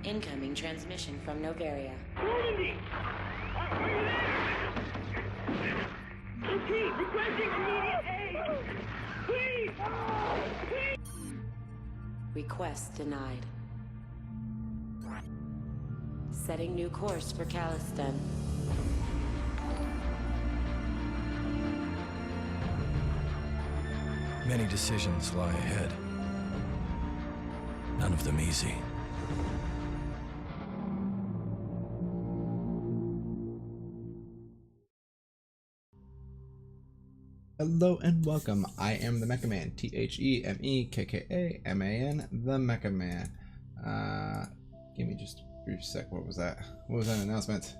Incoming transmission from Nevaria. Normandy! Are you there? Repeat, requesting immediate aid! Please! Please! Request denied. Setting new course for Caliston. Many decisions lie ahead. None of them easy. Hello and welcome. I am the Mecha Man. Themekkaman, the Mecha Man. Give me just a brief sec. What was that? What was that announcement?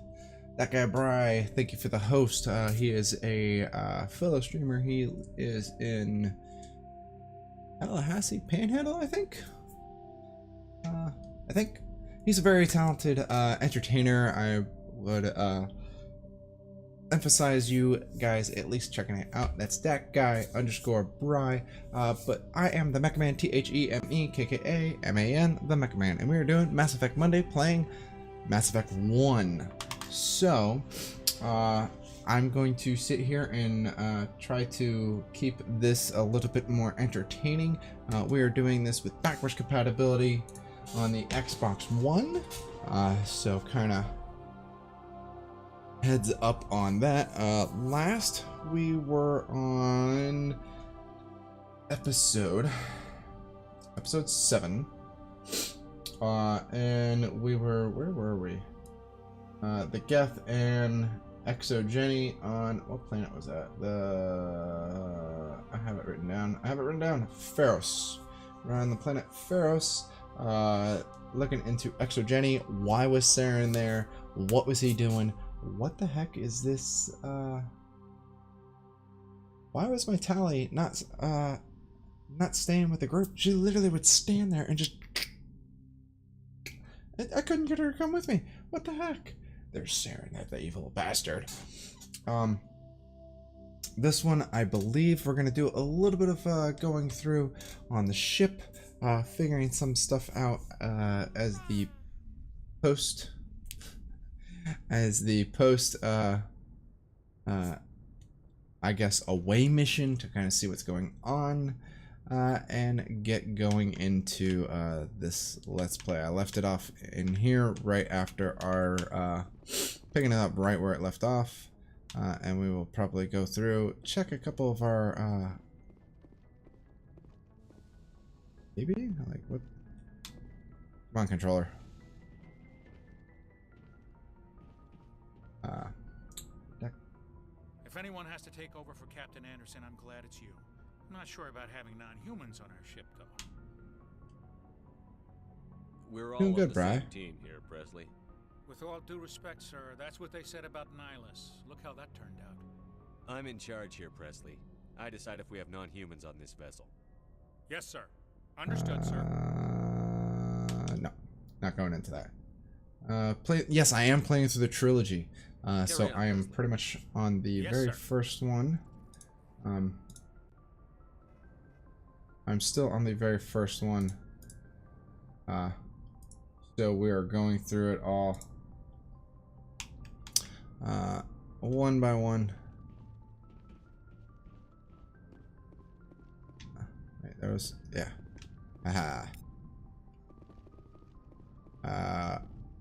That guy Bry, thank you for the host. He is a fellow streamer. He is in Tallahassee, Panhandle, I think. He's a very talented entertainer. I would emphasize you guys at least checking it out. That's that guy _Bry. But I am the Mecha Man, Themekkaman, the Mecha Man, and we are doing Mass Effect Monday, playing Mass Effect 1. So, I'm going to sit here and try to keep this a little bit more entertaining. We are doing this with backwards compatibility on the Xbox One. So kind of heads up on that. Last we were on episode 7. And we were, where were we? The Geth and Exogeny on, what planet was that? I have it written down. Feros. We're on the planet Feros, looking into Exogeny. Why was Saren there? What was he doing? What the heck is this? Why was my Tally not staying with the group? She literally would stand there and just, I couldn't get her to come with me. What the heck? There's Saren, that the evil bastard. This one, I believe we're gonna do a little bit of going through on the ship, figuring some stuff out as the post, I guess, away mission to kind of see what's going on, and get going into this Let's Play. I left it off in here right after our picking it up right where it left off, and we will probably go through, check a couple of our maybe like what? Come on, controller. If anyone has to take over for Captain Anderson, I'm glad it's you. I'm not sure about having non-humans on our ship, though. We're all Doing good, on the Bri. same team here, Presley. With all due respect, sir, that's what they said about Nihilus. Look how that turned out. I'm in charge here, Presley. I decide if we have non-humans on this vessel. Yes, sir. Understood, sir. No, not going into that. Yes, I am playing through the trilogy. So I am pretty much on the very first one. I'm still on the very first one. So we are going through it all one by one. Wait, there was, yeah. Aha.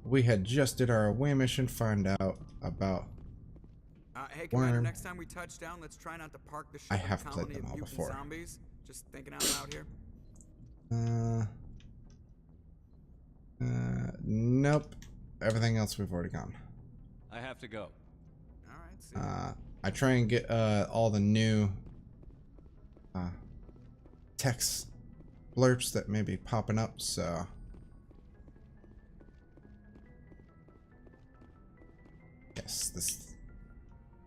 We had just did our away mission, find out about hey, Commander, Worm. next time we touch down, let's try not to park the ship I in a have played colony them of all mutant before. zombies. Just thinking out loud here. Nope. Everything else we've already gone. I have to go. All right, see. I try and get all the new text blurbs that may be popping up, so yes, this,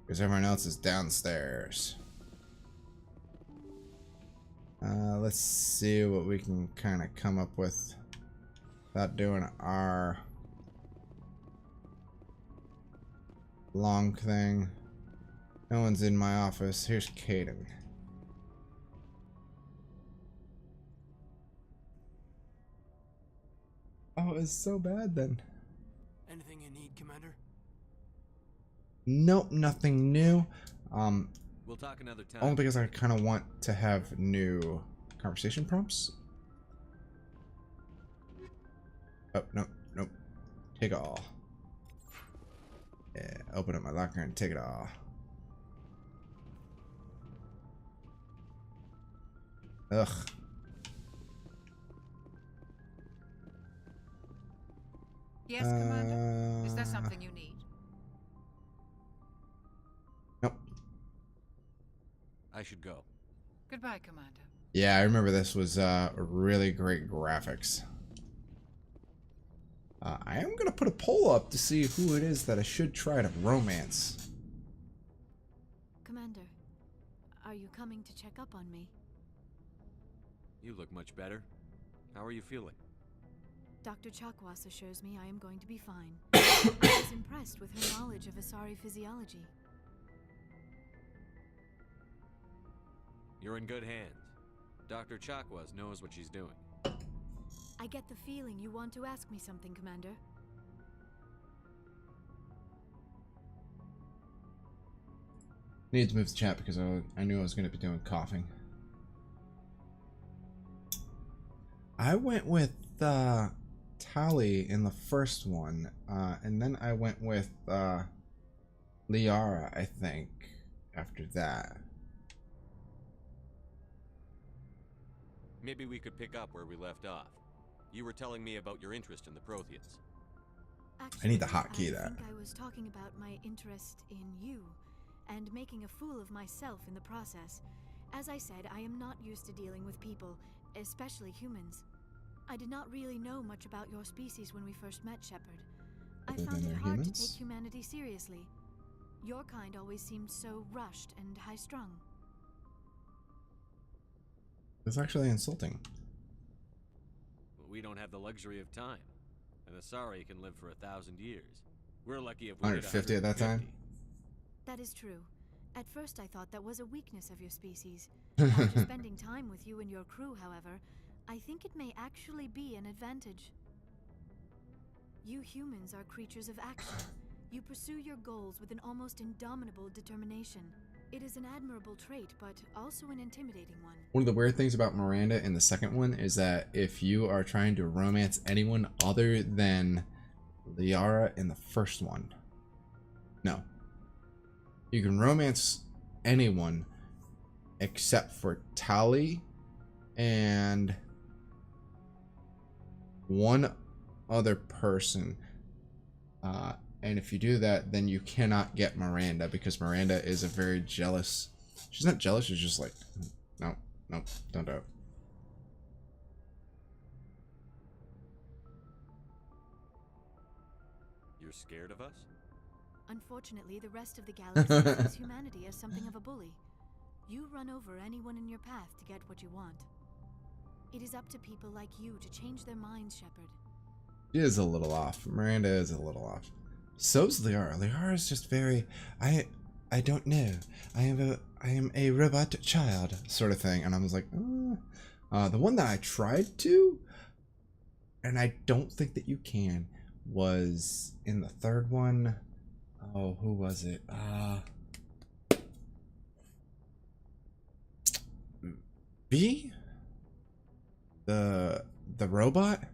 because everyone else is downstairs. Let's see what we can kind of come up with without doing our long thing. No one's in my office. Here's Caden. Oh, it's so bad then. Anything you need, Commander? Nope, nothing new. We'll talk another time. Only because I kind of want to have new conversation prompts. Oh, nope, nope. Take it all. Yeah, open up my locker and take it all. Ugh. Yes, Commander? Is there something you need? Nope. I should go. Goodbye, Commander. Yeah, I remember this was really great graphics. I am gonna put a poll up to see who it is that I should try to romance. Commander, are you coming to check up on me? You look much better. How are you feeling? Dr. Chakwas assures me I am going to be fine. I was impressed with her knowledge of Asari physiology. You're in good hands. Dr. Chakwas knows what she's doing. I get the feeling you want to ask me something, Commander. Need to move the chat because I knew I was going to be doing coughing. I went with Tali in the first one, and then I went with Liara, I think, after that. Maybe we could pick up where we left off. You were telling me about your interest in the Protheans. Actually, I need the hotkey I that. think I was talking about my interest in you, and making a fool of myself in the process. As I said, I am not used to dealing with people, especially humans. I did not really know much about your species when we first met, Shepard. I Other found than it they're hard humans? to take humanity seriously. Your kind always seemed so rushed and high-strung. It's actually insulting. But we don't have the luxury of time. An Asari can live for 1,000 years. We're lucky if we hit 150 at that time? 150. That is true. At first I thought that was a weakness of your species. After spending time with you and your crew, however, I think it may actually be an advantage. You humans are creatures of action. You pursue your goals with an almost indomitable determination. It is an admirable trait, but also an intimidating one. One of the weird things about Miranda in the second one is that if you are trying to romance anyone other than Liara in the first one, no. You can romance anyone except for Tali and one other person. And if you do that, then you cannot get Miranda because Miranda is a very jealous... She's not jealous, she's just like, no, no, don't do it. You're scared of us? Unfortunately, the rest of the galaxy sees humanity as something of a bully. You run over anyone in your path to get what you want. It is up to people like you to change their minds, Shepard. She is a little off. Miranda is a little off. So's Liara. Liara is just very... I don't know. I am a robot child sort of thing. And I was like, the one that I tried to, and I don't think that you can, was in the third one. Oh, who was it? B? The robot?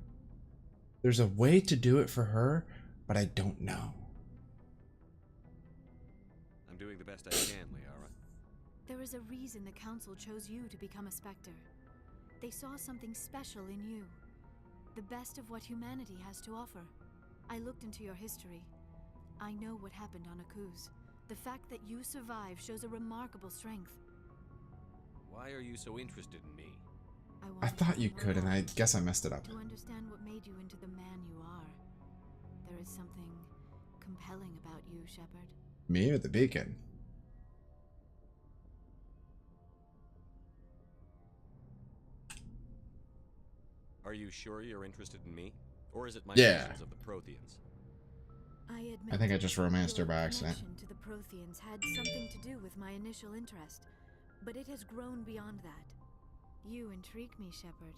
There's a way to do it for her, but I don't know. I'm doing the best I can, Liara. There is a reason the Council chose you to become a Spectre. They saw something special in you. The best of what humanity has to offer. I looked into your history. I know what happened on Akuz. The fact that you survived shows a remarkable strength. Why are you so interested in me? I thought you could, and I guess I messed it up. To understand what made you into the man you are. There is something compelling about you, Shepard. Me or the beacon? Are you sure you're interested in me? Or is it my Yeah. visions of the Protheans? I think I just romanced her your by accident. connection to the Protheans had something to do with my initial interest, but it has grown beyond that. You intrigue me, Shepard,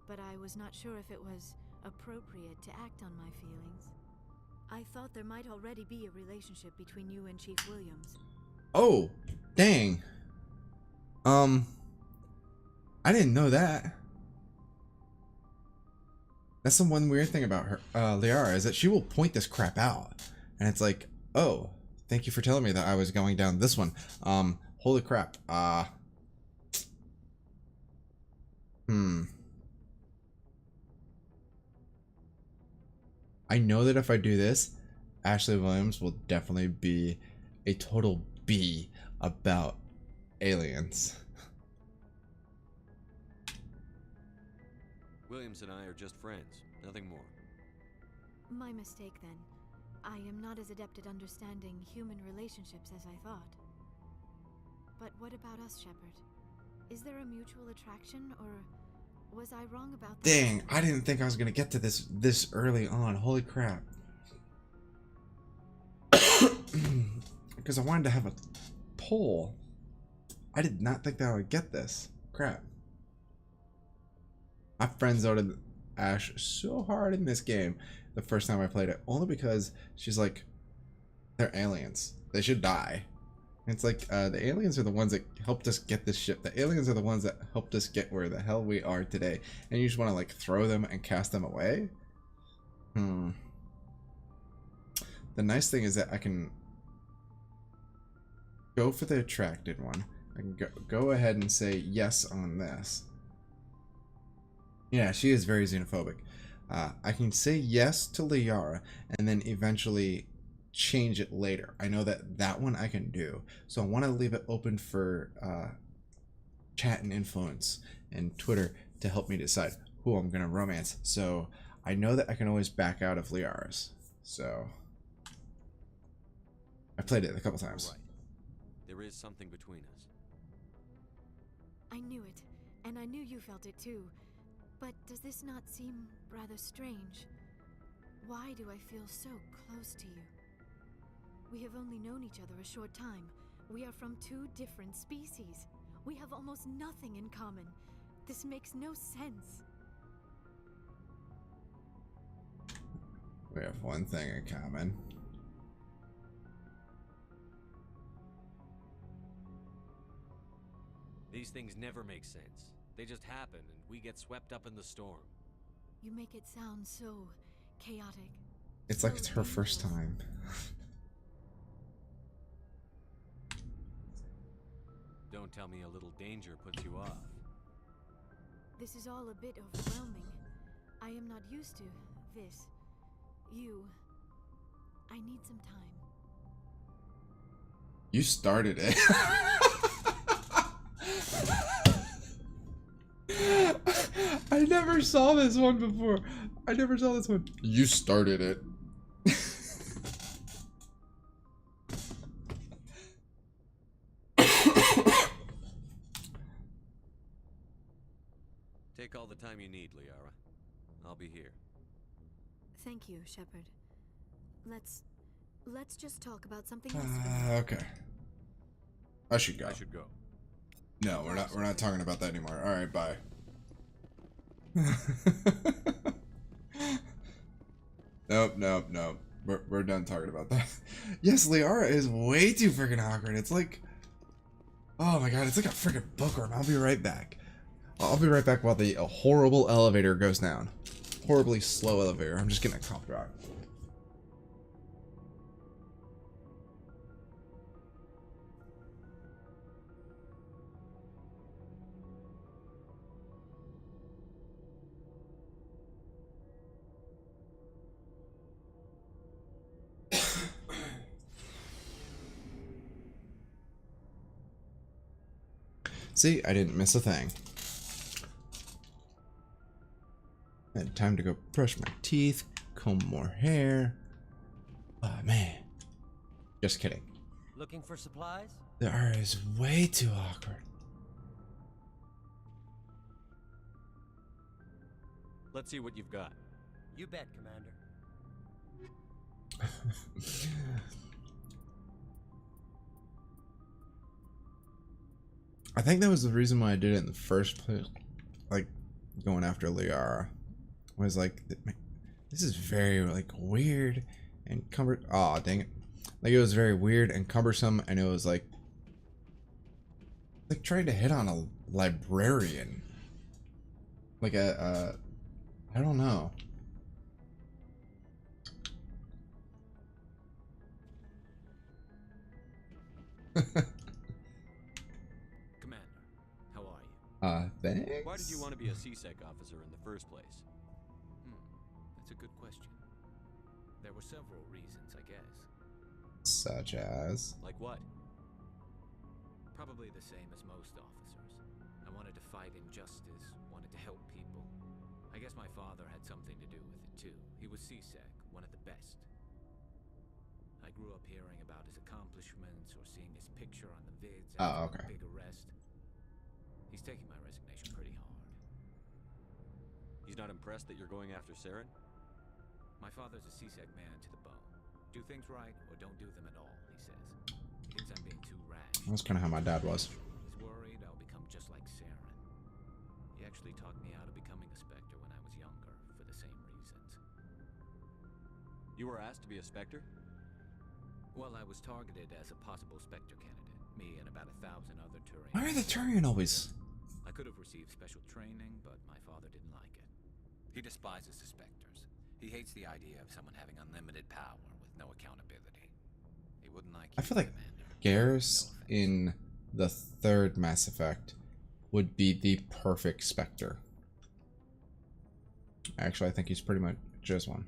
but I was not sure if it was appropriate to act on my feelings. I thought there might already be a relationship between you and Chief Williams. Oh, dang. I didn't know that. That's the one weird thing about her, Liara, is that she will point this crap out. And it's like, oh, thank you for telling me that I was going down this one. Holy crap. I know that if I do this, Ashley Williams will definitely be a total B about aliens. Williams and I are just friends, nothing more. My mistake then. I am not as adept at understanding human relationships as I thought. But what about us, Shepard? Is there a mutual attraction, or was I wrong about that? Dang, I didn't think I was gonna get to this early on. Holy crap. Because I wanted to have a poll. I did not think that I would get this. Crap. I friend-zoned Ash so hard in this game the first time I played it, only because she's like, they're aliens. They should die. And it's like, the aliens are the ones that helped us get this ship. The aliens are the ones that helped us get where the hell we are today. And you just want to like throw them and cast them away? The nice thing is that I can go for the attracted one. I can go ahead and say yes on this. Yeah, she is very xenophobic. I can say yes to Liara and then eventually change it later. I know that one I can do. So I want to leave it open for chat and influence and Twitter to help me decide who I'm going to romance. So I know that I can always back out of Liara's. So I played it a couple times. Right. There is something between us. I knew it, and I knew you felt it too. But does this not seem rather strange? Why do I feel so close to you? We have only known each other a short time. We are from two different species. We have almost nothing in common. This makes no sense. We have one thing in common. These things never make sense. They just happen, and we get swept up in the storm. You make it sound so chaotic. It's like it's her first time. Don't tell me a little danger puts you off. This is all a bit overwhelming. I am not used to this. I need some time. You started it. I never saw this one before. I never saw this one. You started it. Take all the time you need, Liara. I'll be here. Thank you, Shepard. Let's just talk about something else. Okay. I should go. I should go. No, we're not talking about that anymore. All right, bye. Nope. We're done talking about that. Yes, Liara is way too freaking awkward. It's like, oh my god, it's like a freaking bookworm. I'll be right back. I'll be right back while the horrible elevator goes down. Horribly slow elevator. I'm just getting a cough drop. See, I didn't miss a thing. I had time to go brush my teeth, comb more hair. Oh man. Just kidding. Looking for supplies? The R is way too awkward. Let's see what you've got. You bet, Commander. I think that was the reason why I did it in the first place. Like, going after Liara. was like, this is very like weird and cumbersome. Oh, dang it. Like it was very weird and cumbersome, and it was like trying to hit on a librarian. Like I don't know. Commander, how are you? Thanks. Why did you want to be a CSEC officer in the first place? That's a good question. There were several reasons, I guess. Such as? Like what? Probably the same as most officers. I wanted to fight injustice, wanted to help people. I guess my father had something to do with it too. He was CSEC, one of the best. I grew up hearing about his accomplishments or seeing his picture on the vids after a big arrest. He's taking my resignation pretty hard. He's not impressed that you're going after Saren? My father's a CSEC man to the bone. Do things right or don't do them at all, he says. He thinks I'm being too rash. That's kind of how my dad was. He's worried I'll become just like Saren. He actually talked me out of becoming a Spectre when I was younger, for the same reasons. You were asked to be a Spectre? Well, I was targeted as a possible Spectre candidate. Me and about 1,000 other Turians. Why are the Turian always? I could have received special training, but my father didn't like it. He despises the Spectres. He hates the idea of someone having unlimited power with no accountability. He wouldn't like I feel like Garrus in the third Mass Effect would be the perfect Spectre. Actually, I think he's pretty much just one.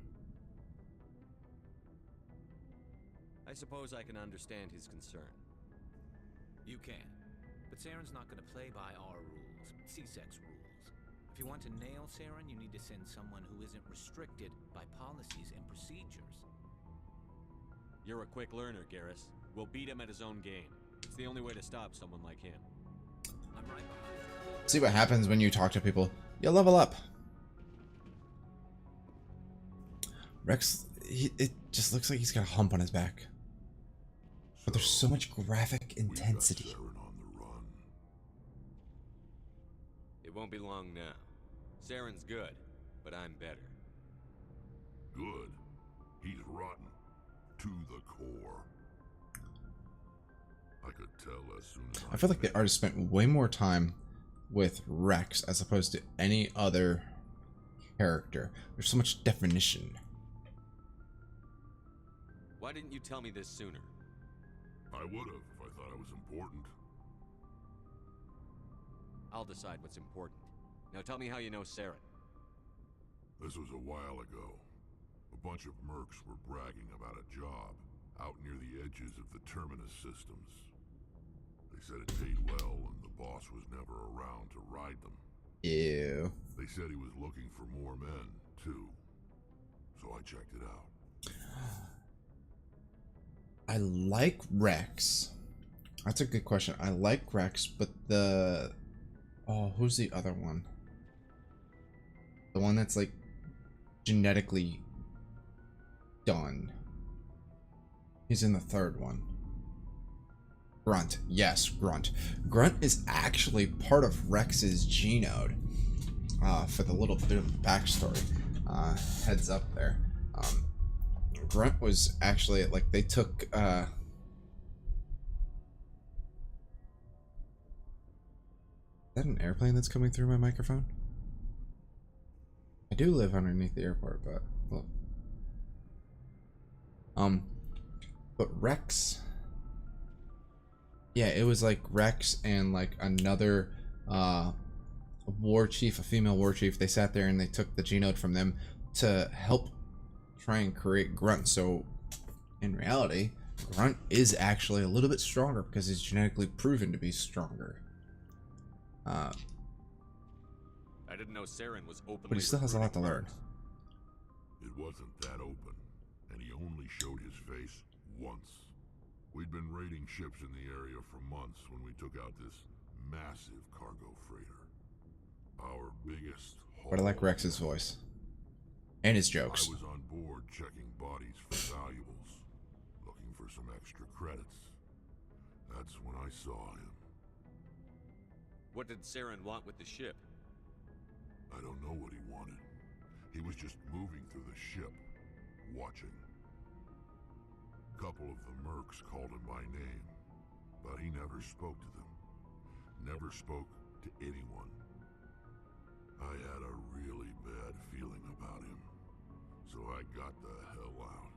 I suppose I can understand his concern. You can. But Saren's not going to play by our rules, CSEC's rules. If you want to nail Saren, you need to send someone who isn't restricted by policies and procedures. You're a quick learner, Garrus. We'll beat him at his own game. It's the only way to stop someone like him. I'm right behind you. See what happens when you talk to people. You'll level up. Rex, it just looks like he's got a hump on his back. But there's so much graphic intensity. It won't be long now. Saren's good, but I'm better. Good. He's rotten. To the core. I could tell as soon as I feel like the artist spent way more time with Rex as opposed to any other character. There's so much definition. Why didn't you tell me this sooner? I would have if I thought it was important. I'll decide what's important. Now tell me how you know Saren. This was a while ago. A bunch of mercs were bragging about a job out near the edges of the terminus systems. They said it paid well and the boss was never around to ride them. Ew. They said he was looking for more men, too. So I checked it out. I like Rex. That's a good question. I like Rex, but the... Oh, who's the other one? The one that's like genetically done. He's in the third one. Grunt. Yes, Grunt. Grunt is actually part of Rex's genode. For the little bit of backstory. Heads up there. Grunt was actually, like, they took, Is that an airplane that's coming through my microphone? I do live underneath the airport, but, well. But Rex... Yeah, it was like Rex and, like, another, war chief, a female war chief. They sat there and they took the genode from them to help try and create Grunt. So in reality, Grunt is actually a little bit stronger because he's genetically proven to be stronger. I didn't know Saren was openly. But he still has a lot to learn. It wasn't that open, and he only showed his face once. We'd been raiding ships in the area for months when we took out this massive cargo freighter. Our biggest haul. But I like Rex's voice. And his jokes. I was on board checking bodies for valuables, looking for some extra credits. That's when I saw him. What did Saren want with the ship? I don't know what he wanted. He was just moving through the ship, watching. A couple of the mercs called him by name, but he never spoke to them. Never spoke to anyone. I had a really bad feeling about him, so I got the hell out.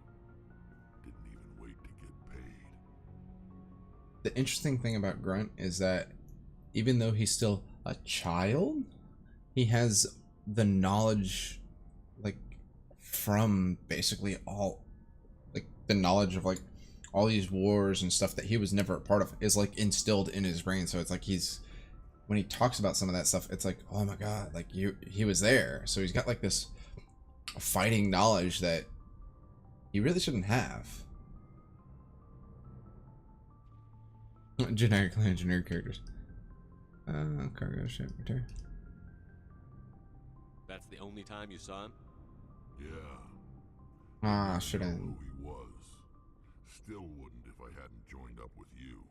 Didn't even wait to get paid. The interesting thing about Grunt is that even though he's still a child, he has the knowledge, like, from basically all, like, the knowledge of, like, all these wars and stuff that he was never a part of is, like, instilled in his brain. So it's like he's, when he talks about some of that stuff, it's like, oh my god, like, he was there. So he's got, like, this fighting knowledge that he really shouldn't have. Genetically engineered characters. Cargo ship return. That's the only time you saw him? Yeah. Ah, Didn't should know I? who he was. Still wouldn't if I hadn't joined up with you.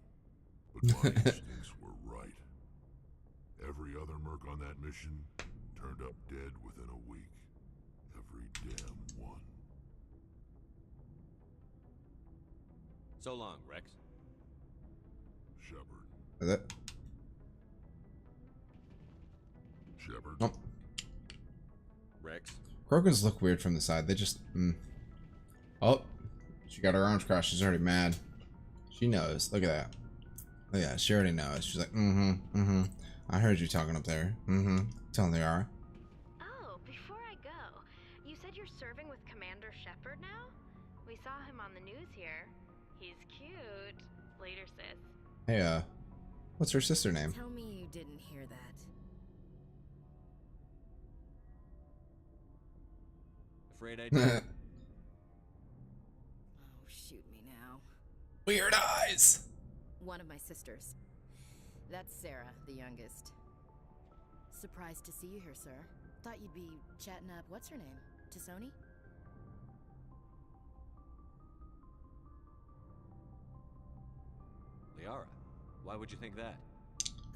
But my instincts were right. Every other merc on that mission turned up dead within a week. Every damn one. So long, Rex. Shepard. Is it? Shepard. Nope. Rex. Krogans look weird from the side. They just. Oh, she got her arms crossed. She's already mad. She knows. Look at that. Look at that. She already knows. She's like, I heard you talking up there. Telling they are. Oh, before I go, you said you're serving with Commander Shepard now? We saw him on the news here. He's cute. Later, sis. Hey, what's her sister name? Tell me you didn't hear that. Afraid I did. Oh, shoot me now. Weird eyes. One of my sisters. That's Sarah, the youngest. Surprised to see you here, sir. Thought you'd be chatting up, what's her name? Tisoni? Liara. Why would you think that?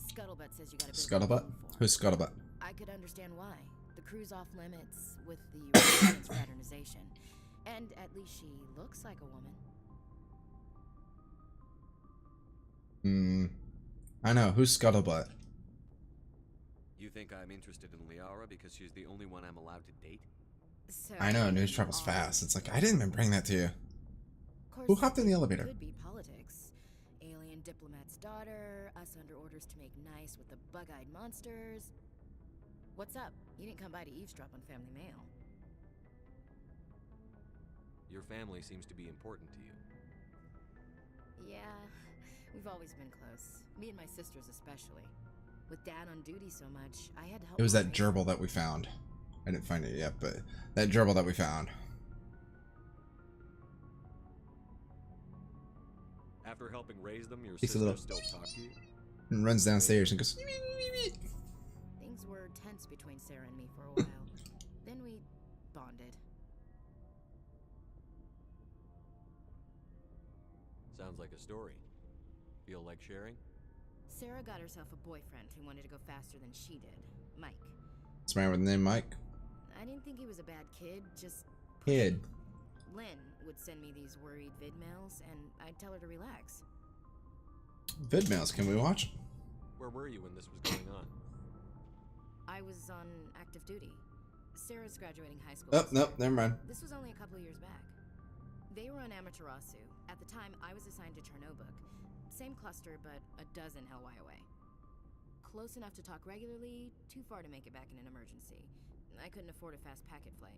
Scuttlebutt says you got a bit of a Scuttlebutt? thing for her. Who's Scuttlebutt? I could understand why. The crew's off limits with the Resistance fraternization. And at least she looks like a woman. I know. Who's Scuttlebutt? You think I'm interested in Liara because she's the only one I'm allowed to date? So, I know. News travels fast. It's like, I didn't even bring that to you. Who hopped in the elevator? Could be politics. Alien diplomat's daughter, us under orders to make nice with the bug-eyed monsters. What's up? You didn't come by to eavesdrop on family mail. Your family seems to be important to you. Yeah, we've always been close. Me and my sisters especially. With Dad on duty so much, I had to help. It was Mom that raise gerbil that we found. I didn't find it yet, but that gerbil that we found. After helping raise them, your He's a sister little- still talk to you? And runs downstairs and goes. Things were tense between Sarah and me for a while. Then we bonded. Sounds like a story. Feel like sharing? Sarah got herself a boyfriend who wanted to go faster than she did. Mike. What's the matter with the name Mike? I didn't think he was a bad kid, just... Kid. Lynn would send me these worried vid mails, and I'd tell her to relax. Vid mails. Can we watch? Where were you when this was going on? I was on active duty. Sarah's graduating high school. Oh, this nope, year. never mind. This was only a couple of years back. They were on Amaterasu. At the time, I was assigned to Chernobog. Same cluster, but a dozen LY away. Close enough to talk regularly, too far to make it back in an emergency. I couldn't afford a fast packet flight.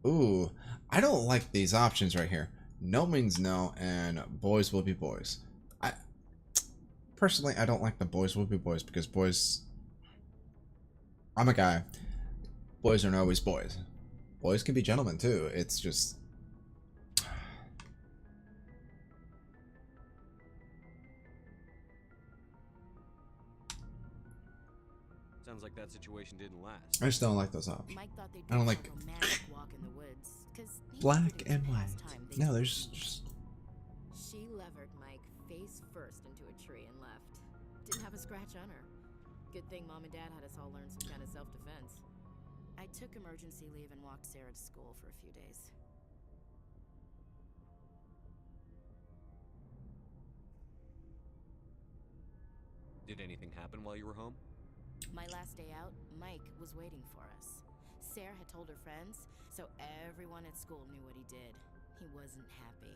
Ooh, I don't like these options right here. No means no, and boys will be boys. Personally, I don't like the boys will be boys because boys... I'm a guy. Boys aren't always boys. Boys can be gentlemen too. It's just... Sounds like that situation didn't last. I just don't like those options. Mike thought they'd I don't go like for a romantic walk in the woods, 'cause he black figured it was and the white. last time they'd No, see there's each just... She levered Mike face first into a tree and left. Didn't have a scratch on her. Good thing Mom and Dad had us all learn some kind of self-defense. I took emergency leave and walked Sarah to school for a few days. Did anything happen while you were home? My last day out, Mike was waiting for us. Sarah had told her friends, so everyone at school knew what he did. He wasn't happy.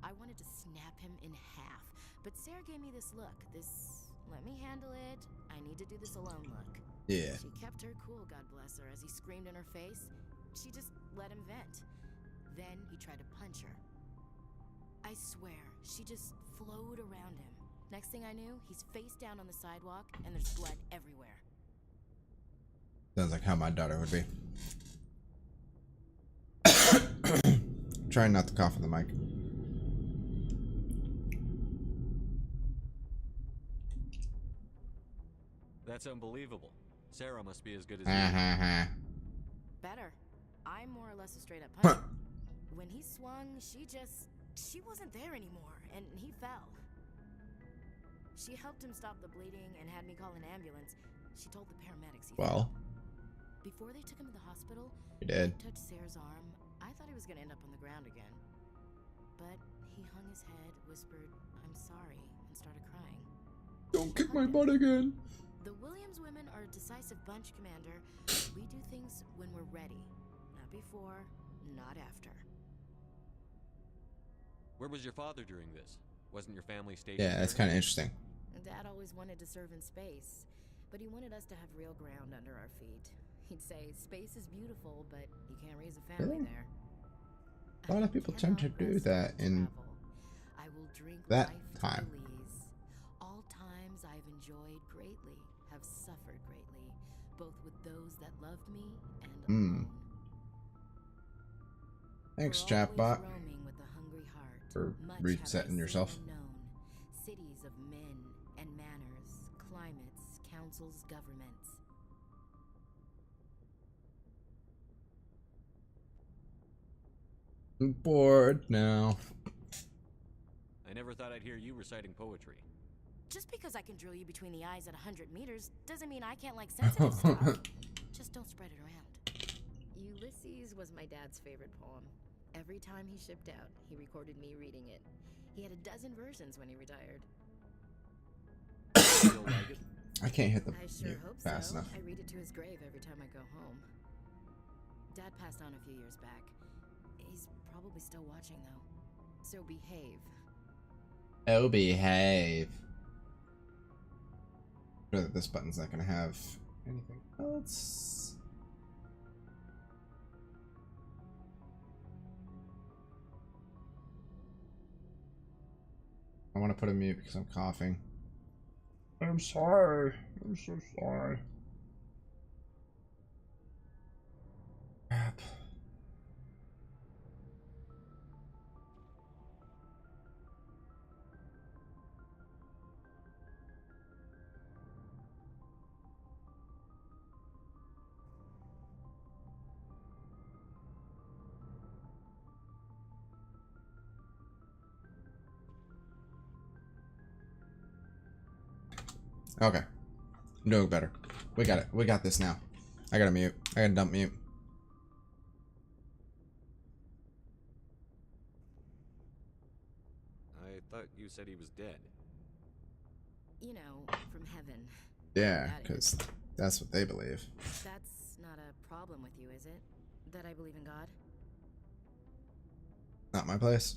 I wanted to snap him in half, but Sarah gave me this look, this let me handle it, I need to do this alone look. Yeah. She kept her cool, God bless her, as he screamed in her face. She just let him vent. Then he tried to punch her. I swear, she just flowed around him. Next thing I knew, he's face down on the sidewalk, and there's blood everywhere. Sounds like how my daughter would be. Trying not to cough in the mic. That's unbelievable. Sarah must be as good as Ha. Better. I'm more or less a straight-up puncher. When he swung, she wasn't there anymore, and he fell. She helped him stop the bleeding and had me call an ambulance. She told the paramedics he fell. Before they took him to the hospital, He did. He touched Sarah's arm. I thought he was gonna end up on the ground again. But he hung his head, whispered, "I'm sorry," and started crying. Don't kick my butt again. The Williams women are a decisive bunch, Commander. We do things when we're ready. Not before, not after. Where was your father during this? Wasn't your family stationed Yeah, that's kind of interesting. Dad always wanted to serve in space, but he wanted us to have real ground under our feet. He'd say, space is beautiful, but you can't raise a family there. A lot of people tend to do that in I will drink that life to time. Belize. All times I've enjoyed greatly, have suffered greatly, both with those that loved me and alone. Thanks, We're chatbot, always roaming with a hungry heart. for Much have I resetting seen yourself. and known. Cities of men and manners, climates, councils, governments. I'm bored now. I never thought I'd hear you reciting poetry. Just because I can drill you between the eyes at 100 meters doesn't mean I can't like sensitive stuff. Just don't spread it around. Ulysses was my dad's favorite poem. Every time he shipped out, he recorded me reading it. He had a dozen versions when he retired. Still like it? I can't hit the I sure mute hope fast so. enough. I read it to his grave every time I go home. Dad passed on a few years back. He's probably still watching, though. So behave. Oh, behave. Sure that this button's not gonna have anything else. I want to put a mute because I'm coughing. I'm sorry. I'm so sorry. Crap. Okay. I'm doing better. We got it. We got this now. I gotta mute. I gotta dump mute. I thought you said he was dead. You know, from heaven. Yeah, That is. because that's what they believe. That's not a problem with you, is it? That I believe in God? Not my place.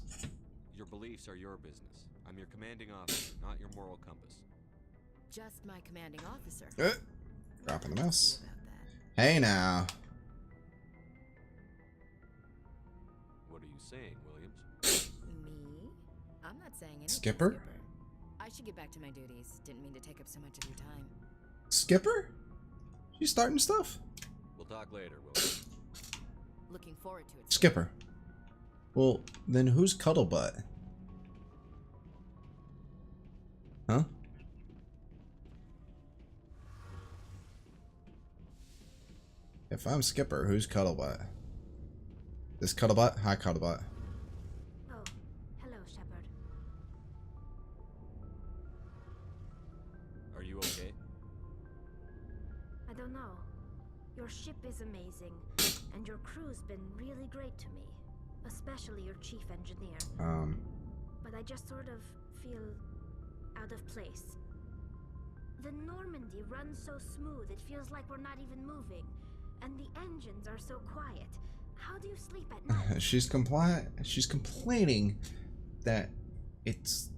Your beliefs are your business. I'm your commanding officer, not your moral compass. Just my commanding officer. Dropping the mouse. About that. Hey now. What are you saying, Williams? Me? I'm not saying anything. Skipper? I should get back to my duties. Didn't mean to take up so much of your time. Skipper? You starting stuff? We'll talk later, Williams. Looking forward to it. Skipper. Well, then who's Cuddlebutt? Huh? If I'm Skipper, who's Cuddlebutt? This Cuddlebutt? Hi, Cuddlebutt. Oh, hello, Shepard. Are you okay? Your ship is amazing, and your crew's been really great to me, especially your chief engineer. But I just sort of feel out of place. The Normandy runs so smooth it feels like we're not even moving, and the engines are so quiet. How do you sleep at night? She's complaining that it's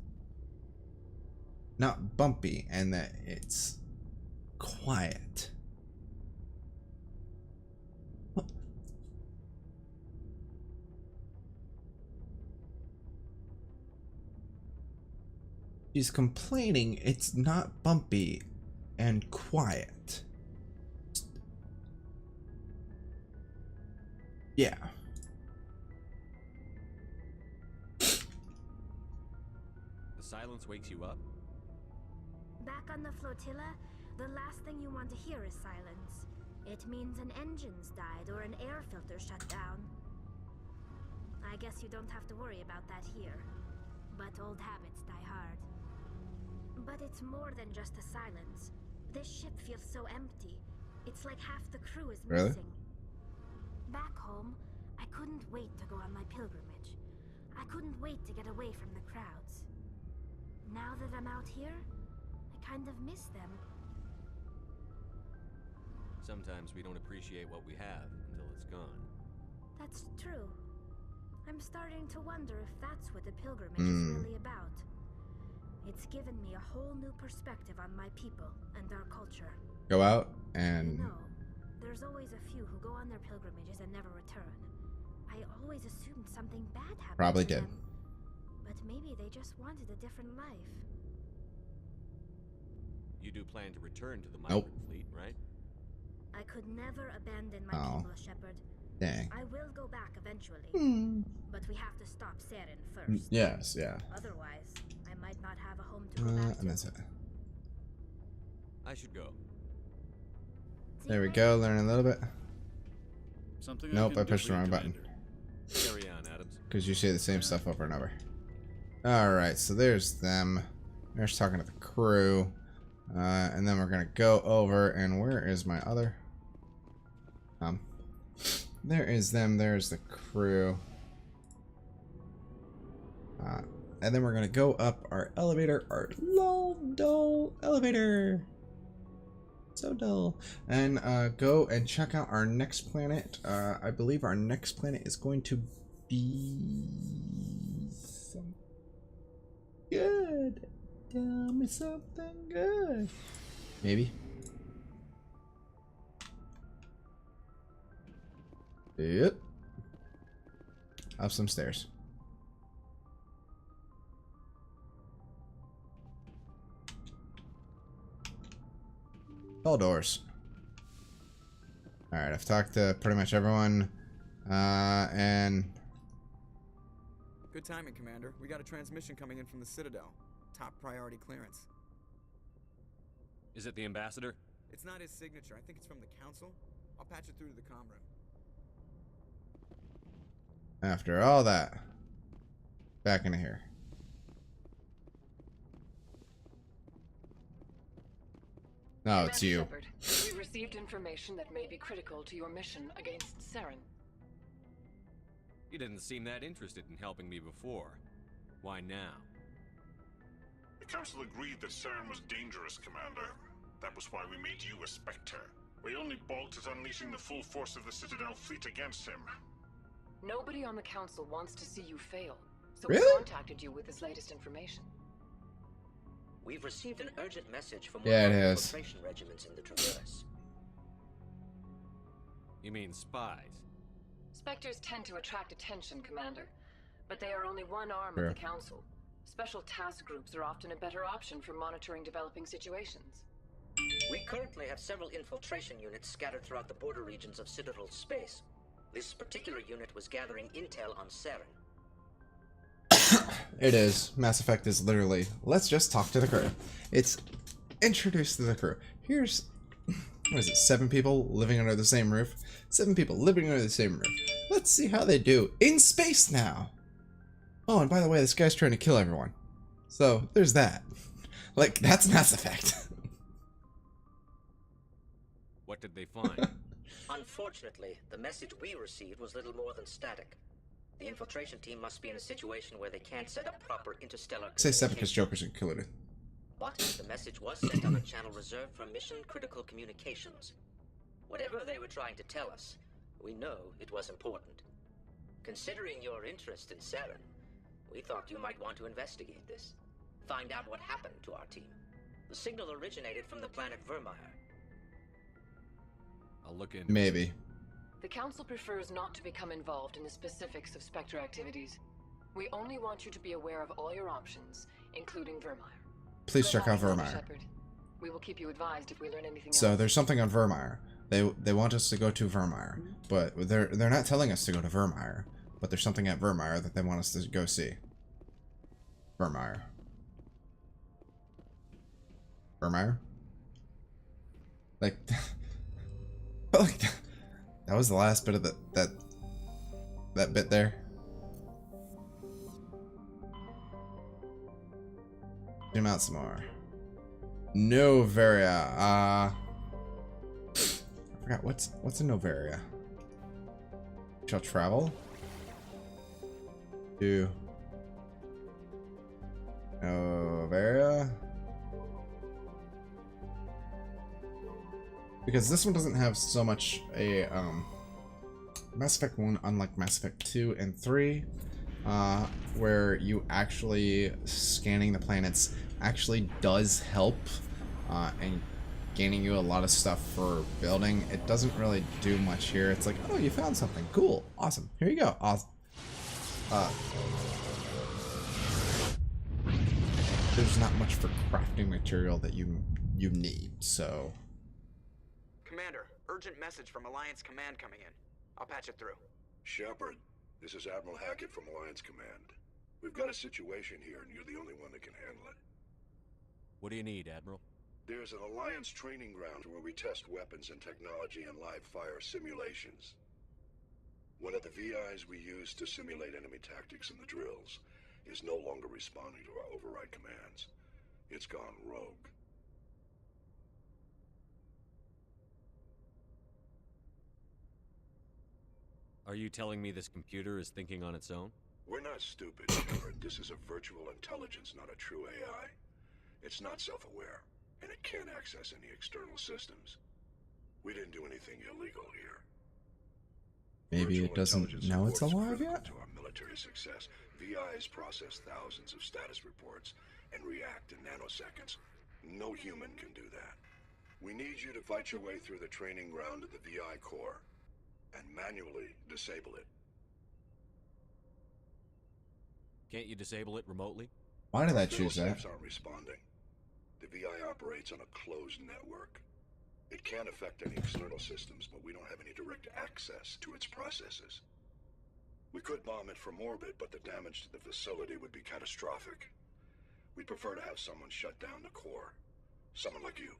not bumpy and that it's quiet. She's complaining it's not bumpy and quiet. Yeah. The silence wakes you up? Back on the flotilla, the last thing you want to hear is silence. It means an engine's died or an air filter shut down. I guess you don't have to worry about that here. But old habits die hard. But it's more than just the silence. This ship feels so empty. It's like half the crew is missing. Back home, I couldn't wait to go on my pilgrimage. I couldn't wait to get away from the crowds. Now that I'm out here, I kind of miss them. Sometimes we don't appreciate what we have until it's gone. That's true. I'm starting to wonder if that's what the pilgrimage is really about. It's given me a whole new perspective on my people and our culture. Go out and... You know, there's always a few who go on their pilgrimages and never return. I always assumed something bad happened Probably to did. them. But maybe they just wanted a different life. You do plan to return to the migrant fleet, right? I could never abandon my people, Shepard. Dang. I will go back eventually. But we have to stop Saren first. Yes, yeah. Otherwise, I might not have a home to go back And that's it. I should go. There we go, learn a little bit. Something Nope, I pushed the wrong button. Carry on, Adams. Because you say the same stuff over and over. Alright, so there's them. There's talking to the crew. And then we're gonna go over, and where is my other? There is them, there's the crew. And then we're gonna go up our elevator, our long, dull elevator. So dull. And go and check out our next planet. I believe our next planet is going to be something good. Tell me something good. Maybe. Yep. Up some stairs. All doors. Alright, I've talked to pretty much everyone. And... Good timing, Commander. We got a transmission coming in from the Citadel. Top priority clearance. Is it the ambassador? It's not his signature. I think it's from the council. I'll patch it through to the comm room. After all that, back into here. No, it's you. Shepard, we received information that may be critical to your mission against Saren. You didn't seem that interested in helping me before. Why now? The Council agreed that Saren was dangerous, Commander. That was why we made you a Spectre. We only balked at unleashing the full force of the Citadel fleet against him. Nobody on the Council wants to see you fail, so Really? we contacted you with this latest information. We've received an urgent message from Yeah, one it of the has. infiltration regiments in the Traverse. You mean spies? Spectres tend to attract attention, Commander, but they are only one arm Sure. of the Council. Special task groups are often a better option for monitoring developing situations. We currently have several infiltration units scattered throughout the border regions of Citadel space. This particular unit was gathering intel on Saren. It is. Mass Effect is literally, let's just talk to the crew. It's introduced to the crew. Here's, what is it, 7 people living under the same roof? 7 people living under the same roof. Let's see how they do in space now. Oh, and by the way, this guy's trying to kill everyone. So, there's that. Like, that's Mass Effect. What did they find? Unfortunately, the message we received was little more than static. The infiltration team must be in a situation where they can't set up proper interstellar Say seven communication. because Joker's included. But the message was sent on a channel reserved for mission-critical communications. Whatever they were trying to tell us, we know it was important. Considering your interest in Saren, we thought you might want to investigate this. Find out what happened to our team. The signal originated from the planet Vermeer. I'll look in. Maybe. The Council prefers not to become involved in the specifics of Spectre activities. We only want you to be aware of all your options, including Vermeer. Please check out Commander Vermeer. Shepard. We will keep you advised if we learn anything So else. there's something on Vermeer. They want us to go to Vermeer, but they're not telling us to go to Vermeer. But there's something at Vermeer that they want us to go see. Vermeer. Vermeer? Like, like that was the last bit of that bit there. Zoom out some more. Nevaria. I forgot what's in Nevaria. Shall travel to Nevaria. Because this one doesn't have so much a Mass Effect 1, unlike Mass Effect 2 and 3, where you actually scanning the planets actually does help and gaining you a lot of stuff for building. It doesn't really do much here. It's like, oh, you found something. Cool. Awesome. Here you go. Awesome. There's not much for crafting material that you need, so... Commander, urgent message from Alliance Command coming in. I'll patch it through. Shepard, this is Admiral Hackett from Alliance Command. We've got a situation here, and you're the only one that can handle it. What do you need, Admiral? There's an Alliance training ground where we test weapons and technology in live fire simulations. One of the VIs we use to simulate enemy tactics in the drills is no longer responding to our override commands. It's gone rogue. Are you telling me this computer is thinking on its own? We're not stupid, Shepard. This is a virtual intelligence, not a true AI. It's not self-aware, and it can't access any external systems. We didn't do anything illegal here. Maybe Virtual it doesn't intelligence know it's support is alive critical yet? to our military success. VIs process thousands of status reports and react in nanoseconds. No human can do that. We need you to fight your way through the training ground of the VI core and manually disable it. Can't you disable it remotely? Why did I choose that? Failsafes aren't responding. The VI operates on a closed network. It can't affect any external systems, but we don't have any direct access to its processes. We could bomb it from orbit, but the damage to the facility would be catastrophic. We'd prefer to have someone shut down the core. Someone like you.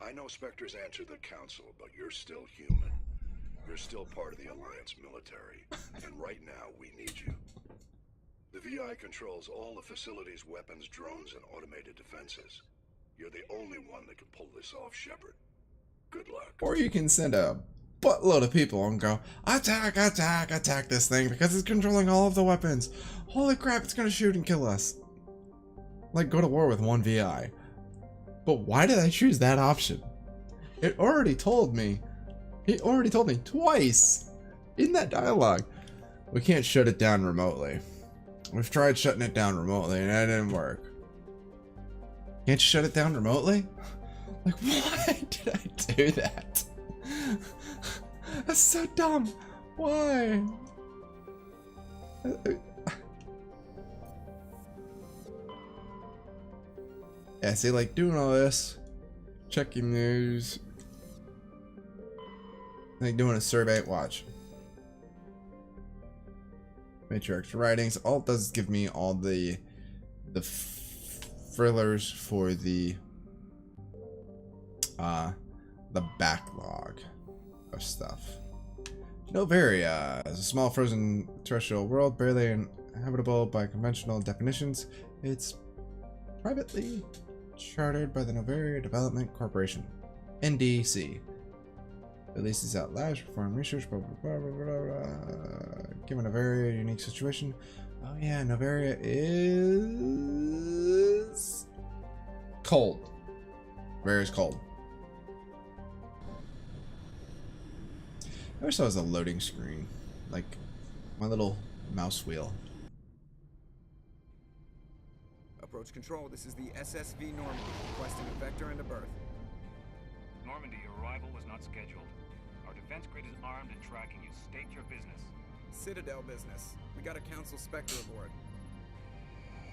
I know Spectres answer the Council, but you're still human. You're still part of the Alliance military, and right now we need you. The VI controls all the facility's weapons, drones, and automated defenses. You're the only one that can pull this off, Shepard. Good luck. Or you can send a buttload of people and go, attack, attack, attack this thing because it's controlling all of the weapons. Holy crap, it's gonna shoot and kill us. Like, go to war with one VI. But why did I choose that option? It already told me. He already told me twice in that dialogue. We can't shut it down remotely. We've tried shutting it down remotely and that didn't work. Can't you shut it down remotely? Like, why did I do that? That's so dumb. Why? Yeah, see, like, doing all this, checking news, like doing a survey, watch. Matrix writings, all it does is give me all the thrillers for the backlog of stuff. Nevaria is a small frozen terrestrial world, barely inhabitable by conventional definitions. It's privately chartered by the Nevaria Development Corporation, NDC. Releases out labs, perform research, blah, blah, blah, blah, blah, blah. Given a very unique situation. Oh yeah, Nevaria is cold. Very cold. I wish that was a loading screen, like my little mouse wheel. Approach control, this is the SSV Normandy, requesting a vector and a berth. Normandy, your arrival was not scheduled. Our defense grid is armed and tracking you. State your business. Citadel business. We got a Council Spectre aboard.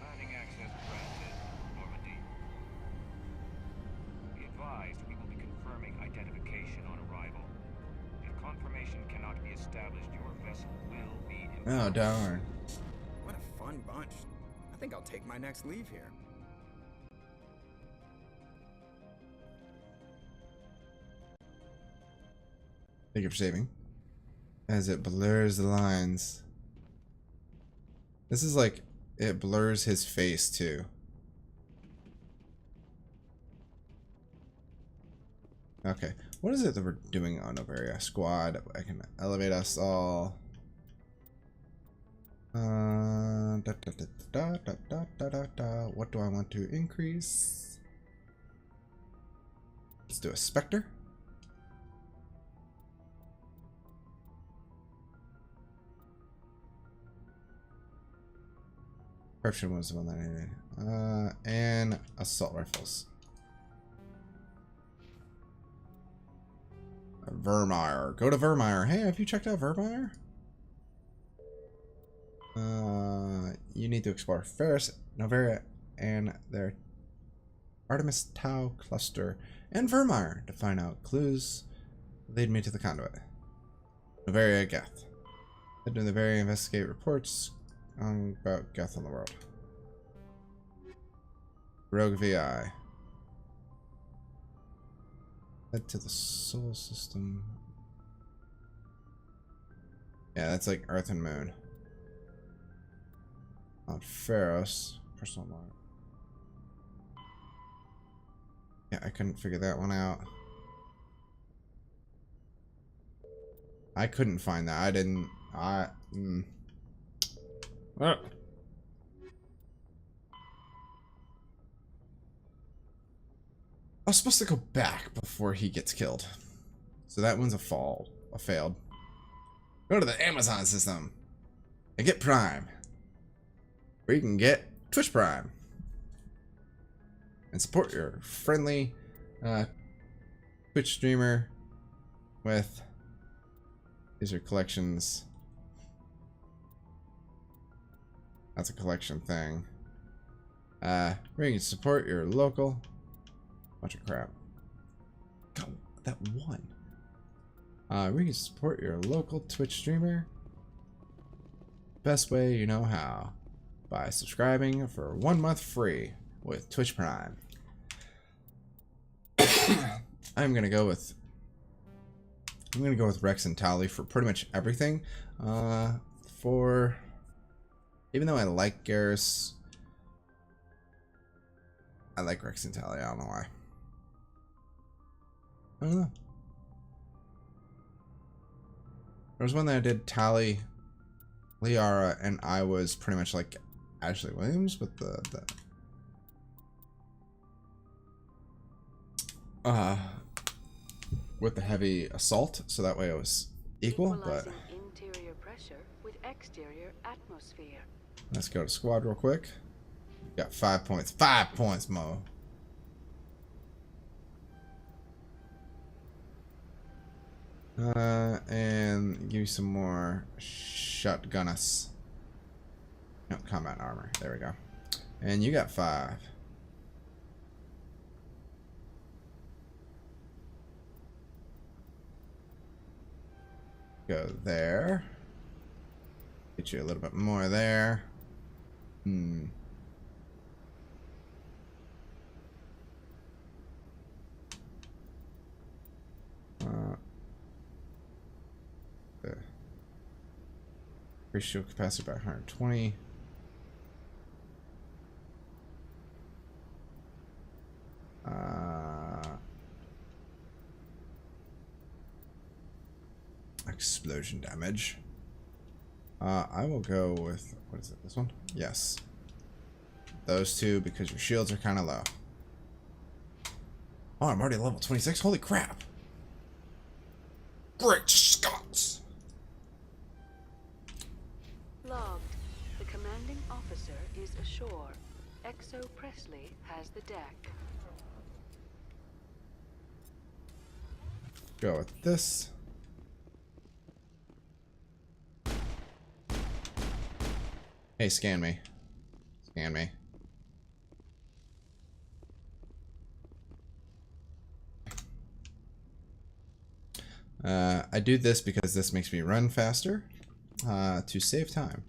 Landing access granted, Normandy. Be advised, we will be confirming identification on arrival. If confirmation cannot be established, your vessel will be impounded. Oh, darn. What a fun bunch. I think I'll take my next leave here. Thank you for saving. As it blurs the lines. This is like, it blurs his face too. Okay, what is it that we're doing on Nevaria? Squad, I can elevate us all. What do I want to increase? Let's do a Spectre. Corruption was the one that I needed. And assault rifles. Vermeer. Go to Vermeer. Hey, have you checked out Vermeer? You need to explore Feros, Nevaria, and their Artemis Tau cluster, and Vermeer to find out clues. Lead me to the conduit. Nevaria Geth. Head to Nevaria, investigate reports about Geth on the world. Rogue VI. Head to the Sol system. Yeah, that's like Earth and Moon. On Feros. Personal log. Yeah, I couldn't figure that one out. I couldn't find that. I didn't. Ah. I was supposed to go back before he gets killed. So that one's a failed. Go to the Amazon system and get Prime. Where you can get Twitch Prime. And support your friendly Twitch streamer with, these are collections. That's a collection thing. Where you can support your local. Bunch of crap. God, that one. Where you can support your local Twitch streamer. Best way you know how. By subscribing for 1 month free with Twitch Prime. I'm gonna go with Rex and Tally for pretty much everything. Even though I like Garrus, I like Rex and Tally. I don't know why. I don't know. There was one that I did Tally, Liara, and I was pretty much like Ashley Williams with with the heavy assault, so that way it was equal. But Interior pressure with exterior atmosphere. Let's go to squad real quick. Got 5 points. 5 points, Mo. And give you some more shotgunners. No, combat armor. There we go. And you got 5. Go there. Get you a little bit more there. Increase shield capacity by 120. explosion damage. I will go with, what is it, this one? Yes. Those two, because your shields are kind of low. Oh, I'm already level 26? Holy crap! Great Scots! Logged. The commanding officer is ashore. Exo Presley has the deck. Go with this. Hey, scan me. Scan me. I do this because this makes me run faster to save time.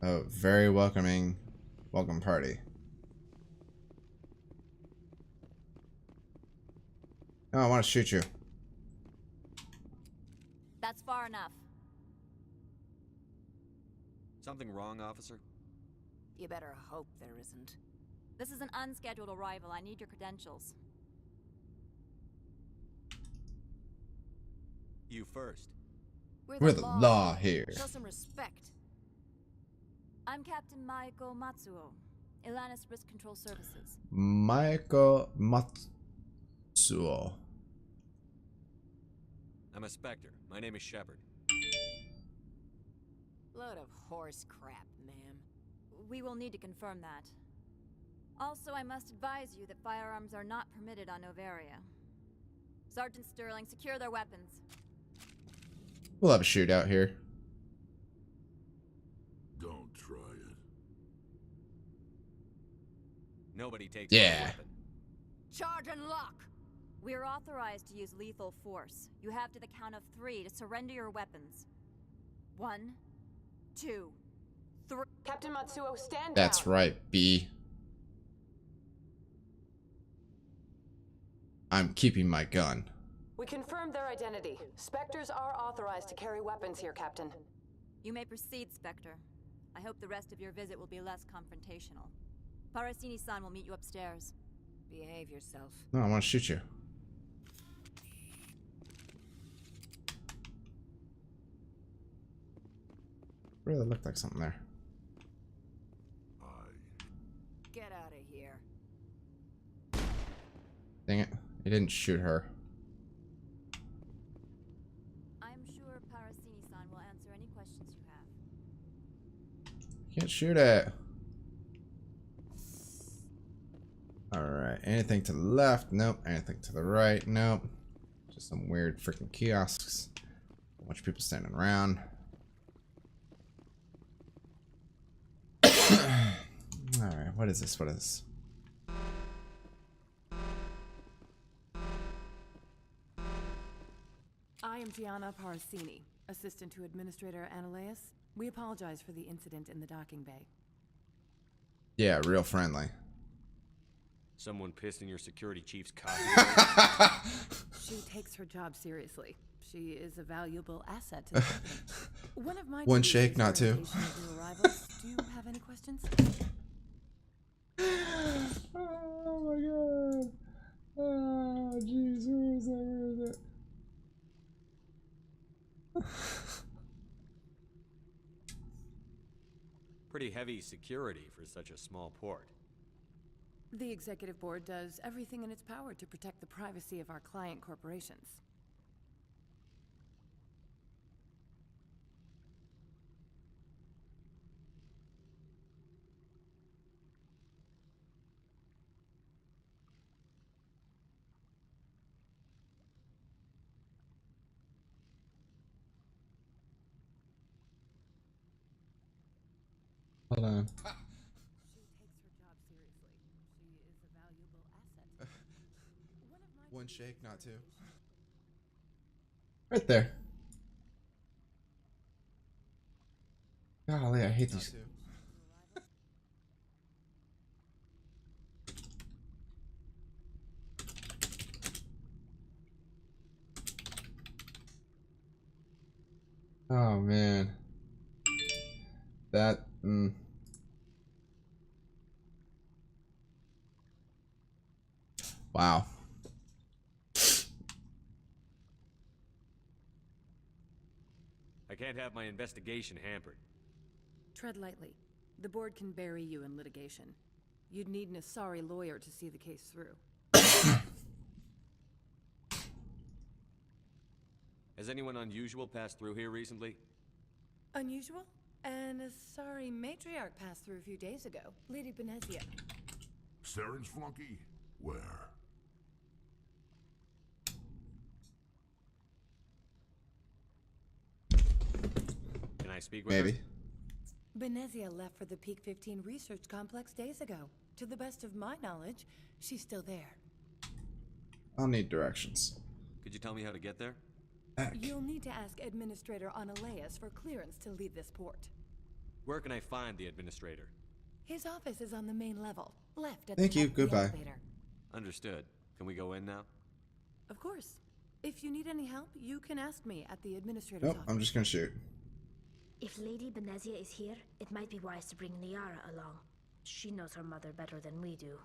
Oh, very welcome party. Oh, I want to shoot you. That's far enough. Something wrong, officer? You better hope there isn't. This is an unscheduled arrival. I need your credentials. You first. We're the law here. Show some respect. I'm Captain Maiko Matsuo, Ilanis Risk Control Services. Maiko Matsuo. I'm a Spectre. My name is Shepard. Load of horse crap, ma'am. We will need to confirm that. Also, I must advise you that firearms are not permitted on Nevaria. Sergeant Sterling, secure their weapons. We'll have a shootout here. Don't try it. Nobody takes Yeah. my weapon. Charge and lock! We are authorized to use lethal force. You have to the count of 3 to surrender your weapons. 1, 2, 3. Captain Matsuo, stand That's down. right, B. I'm keeping my gun. We confirmed their identity. Spectres are authorized to carry weapons here, Captain. You may proceed, Spectre. I hope the rest of your visit will be less confrontational. Parasini-san will meet you upstairs. Behave yourself. No, I want to shoot you. Really looked like something there. Get out of here. Dang it. It didn't shoot her. I'm sure Parasini-san will answer any questions you have. Can't shoot it. Alright. Anything to the left? Nope. Anything to the right? Nope. Just some weird freaking kiosks. A bunch of people standing around. Alright. What is this? What is this? I am Gianna Parasini, assistant to Administrator Ananias. We apologize for the incident in the docking bay. Yeah, real friendly. Someone pissed in your security chief's coffee. She takes her job seriously. She is a valuable asset to the company. One of my One duties shake, is not two. verification of new arrivals. Do you have any questions? Oh my god. Oh jeez, where is that? Where is it? Pretty heavy security for such a small port. The executive board does everything in its power to protect the privacy of our client corporations. Hold on. She takes her job seriously. She is a valuable asset. One shake, not two. Right there. Golly, I hate these. Oh man. That. Wow. I can't have my investigation hampered. Tread lightly. The board can bury you in litigation. You'd need an Asari lawyer to see the case through. Has anyone unusual passed through here recently? Unusual? An Asari matriarch passed through a few days ago. Lady Benezia. Saren's flunky? Where? Can I speak with her? Maybe. Benezia left for the Peak 15 research complex days ago. To the best of my knowledge, she's still there. I'll need directions. Could you tell me how to get there? You'll need to ask Administrator Analeas for clearance to leave this port. Where can I find the administrator? His office is on the main level, left at Thank the you, top of the goodbye. elevator. Understood. Can we go in now? Of course. If you need any help, you can ask me at the Administrator's Nope, office. I'm just gonna shoot. If Lady Benezia is here, it might be wise to bring Liara along. She knows her mother better than we do.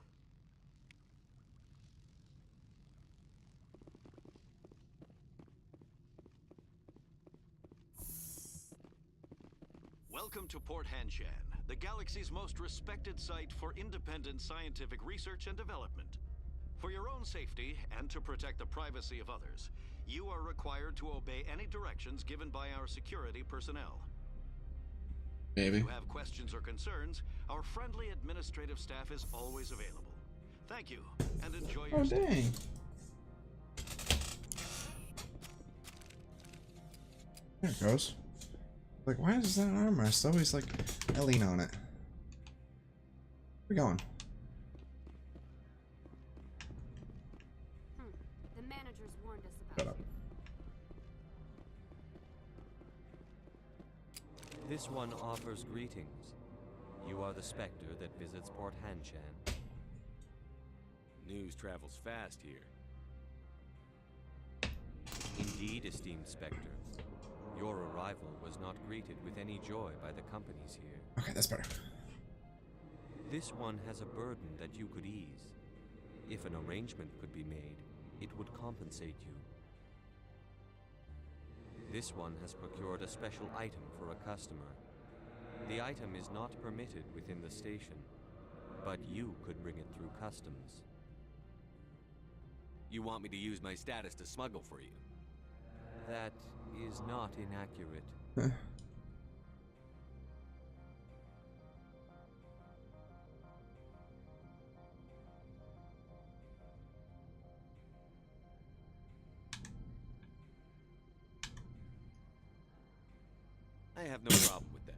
Welcome to Port Hanshan, the galaxy's most respected site for independent scientific research and development. For your own safety and to protect the privacy of others, you are required to obey any directions given by our security personnel. Maybe. If you have questions or concerns, our friendly administrative staff is always available. Thank you, and enjoy your stay. Dang. There it goes. Like, why is that armrest always like I lean on it? Where we going? The managers warned us about Shut up. This one offers greetings. You are the Spectre that visits Port Hanshan. News travels fast here. Indeed, esteemed Spectre. Your arrival was not greeted with any joy by the companies here. Okay, that's better. This one has a burden that you could ease. If an arrangement could be made, it would compensate you. This one has procured a special item for a customer. The item is not permitted within the station, but you could bring it through customs. You want me to use my status to smuggle for you? That is not inaccurate. I have no problem with that.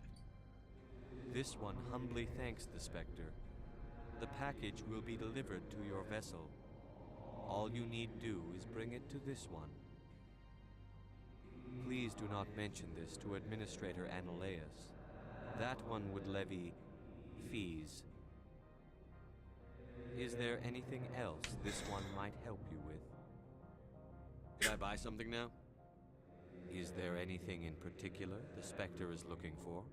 This one humbly thanks the Spectre. The package will be delivered to your vessel. All you need do is bring it to this one. Please do not mention this to Administrator Analeas. That one would levy fees. Is there anything else this one might help you with? Did I buy something now? Is there anything in particular the Spectre is looking for?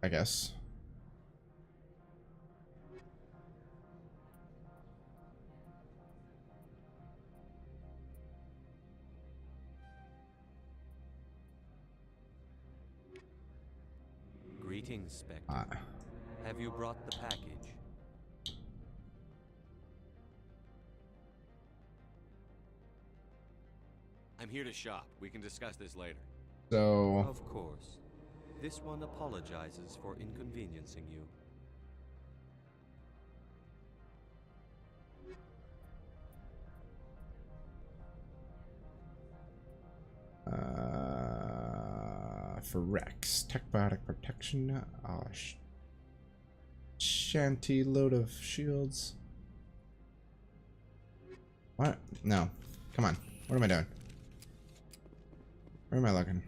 I guess. Greetings, Spectre. Have you brought the package? I'm here to shop. We can discuss this later. So... Of course. This one apologizes for inconveniencing you. For Rex, tech biotic protection. Shanty load of shields. What? No. Come on. What am I doing? Where am I looking?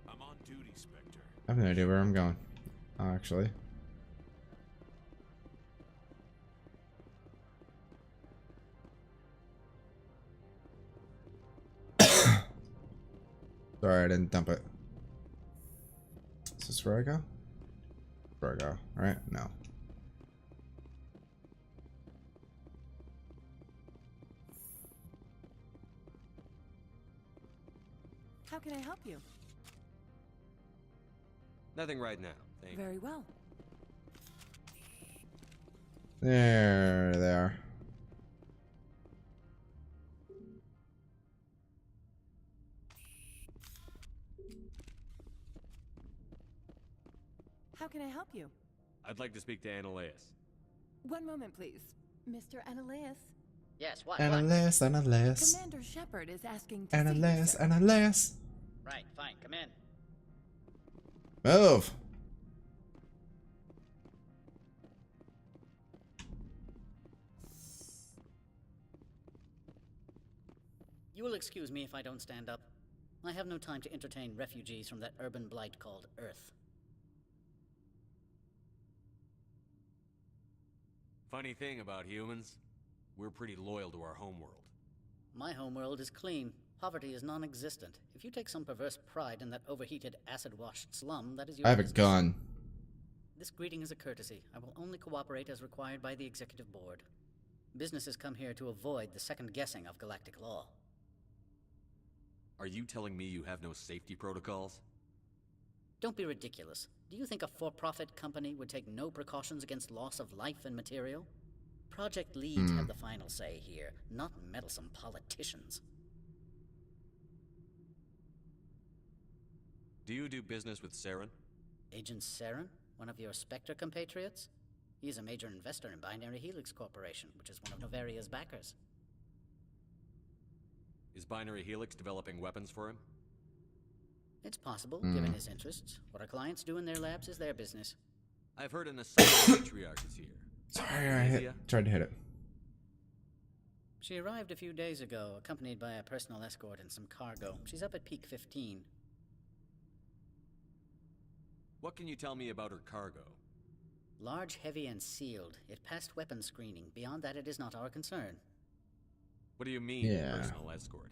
I'm on duty, Spectre. I have no idea where I'm going. Actually. Sorry, I didn't dump it. Is this where I go? Where I go, right? No. How can I help you? Nothing right now, thank you. Very well. There they are. How can I help you? I'd like to speak to Analeus. One moment, please. Mr. Analeus. Yes, what? Analeus, Analeus. Commander Shepard is asking to Analeus, see you, sir. Analeus. Right, fine, come in. Move. You will excuse me if I don't stand up. I have no time to entertain refugees from that urban blight called Earth. Funny thing about humans, we're pretty loyal to our homeworld. My homeworld is clean. Poverty is non-existent. If you take some perverse pride in that overheated, acid-washed slum, that is your I have a business. gun. This greeting is a courtesy. I will only cooperate as required by the Executive Board. Businesses come here to avoid the second-guessing of galactic law. Are you telling me you have no safety protocols? Don't be ridiculous. Do you think a for-profit company would take no precautions against loss of life and material? Project leads have the final say here, not meddlesome politicians. Do you do business with Saren? Agent Saren? One of your Spectre compatriots? He's a major investor in Binary Helix Corporation, which is one of Nevaria's backers. Is Binary Helix developing weapons for him? It's possible, given his interests. What our clients do in their labs is their business. I've heard an assigned matriarch is here. Sorry, I tried to hit it. She arrived a few days ago, accompanied by a personal escort and some cargo. She's up at Peak 15. What can you tell me about her cargo? Large, heavy, and sealed. It passed weapons screening. Beyond that, it is not our concern. What do you mean, personal escort?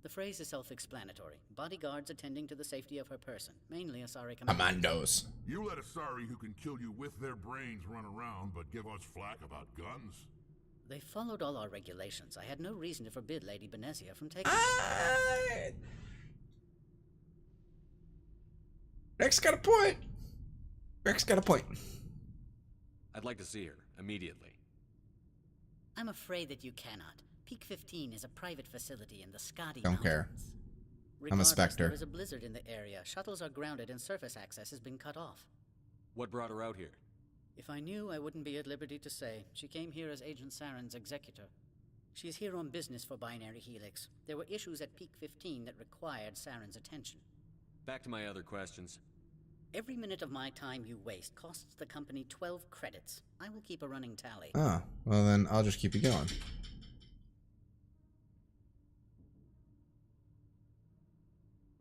The phrase is self-explanatory. Bodyguards attending to the safety of her person, mainly Asari commandos. Commandos. You let Asari who can kill you with their brains run around, but give us flack about guns? They followed all our regulations. I had no reason to forbid Lady Benezia from taking Rex got a point. Rex got a point. I'd like to see her, immediately. I'm afraid that you cannot. Peak 15 is a private facility in the Scotty Don't care. I'm a Spectre. There is a blizzard in the area. Shuttles are grounded and surface access has been cut off. What brought her out here? If I knew, I wouldn't be at liberty to say. She came here as Agent Saren's executor. She's here on business for Binary Helix. There were issues at Peak 15 that required Saren's attention. Back to my other questions. Every minute of my time you waste costs the company 12 credits. I will keep a running tally. Oh, well then I'll just keep you going.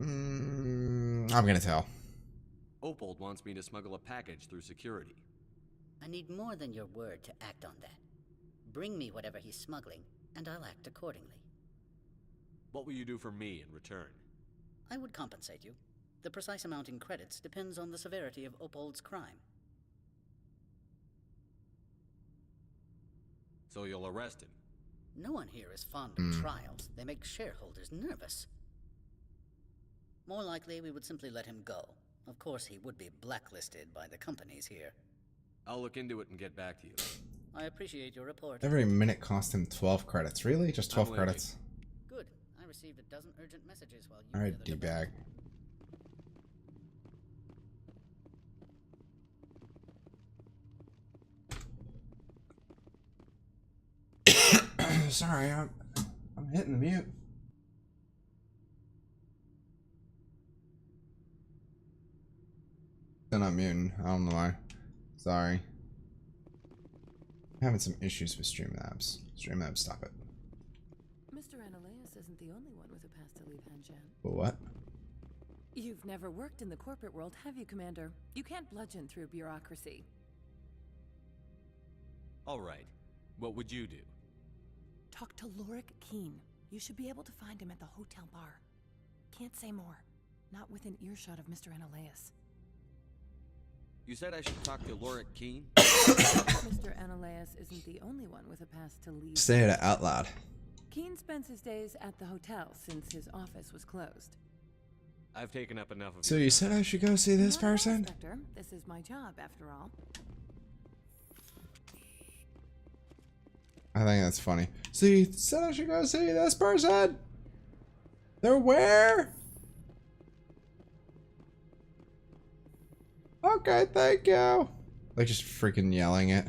I'm gonna tell. Opold wants me to smuggle a package through security. I need more than your word to act on that. Bring me whatever he's smuggling, and I'll act accordingly. What will you do for me in return? I would compensate you. The precise amount in credits depends on the severity of Opold's crime. So you'll arrest him? No one here is fond of trials. They make shareholders nervous. More likely, we would simply let him go. Of course, he would be blacklisted by the companies here. I'll look into it and get back to you. I appreciate your report. Every minute cost him 12 credits. Really? Just 12 credits? Good. I received a dozen urgent messages while you... Alright, D-bag. Sorry, I'm hitting the mute. They're not muting. I don't know why. Sorry. I'm having some issues with Streamlabs. Streamlabs, stop it. Mr. Analeus isn't the only one with a pass to leave Hanshan. What? You've never worked in the corporate world, have you, Commander? You can't bludgeon through bureaucracy. All right. What would you do? Talk to Lorik Keen. You should be able to find him at the hotel bar. Can't say more. Not within earshot of Mr. Analeus. You said I should talk to Lorik Keen? Mr. Analeus isn't the only one with a pass to leave. Say it out loud. Keen spends his days at the hotel since his office was closed. I've taken up enough of So your you time. said I should go see this Not at all, person? Spectre. This is my job, after all. I think that's funny. So you said I should go see this person? They're where? Okay, thank you. Like just freaking yelling it.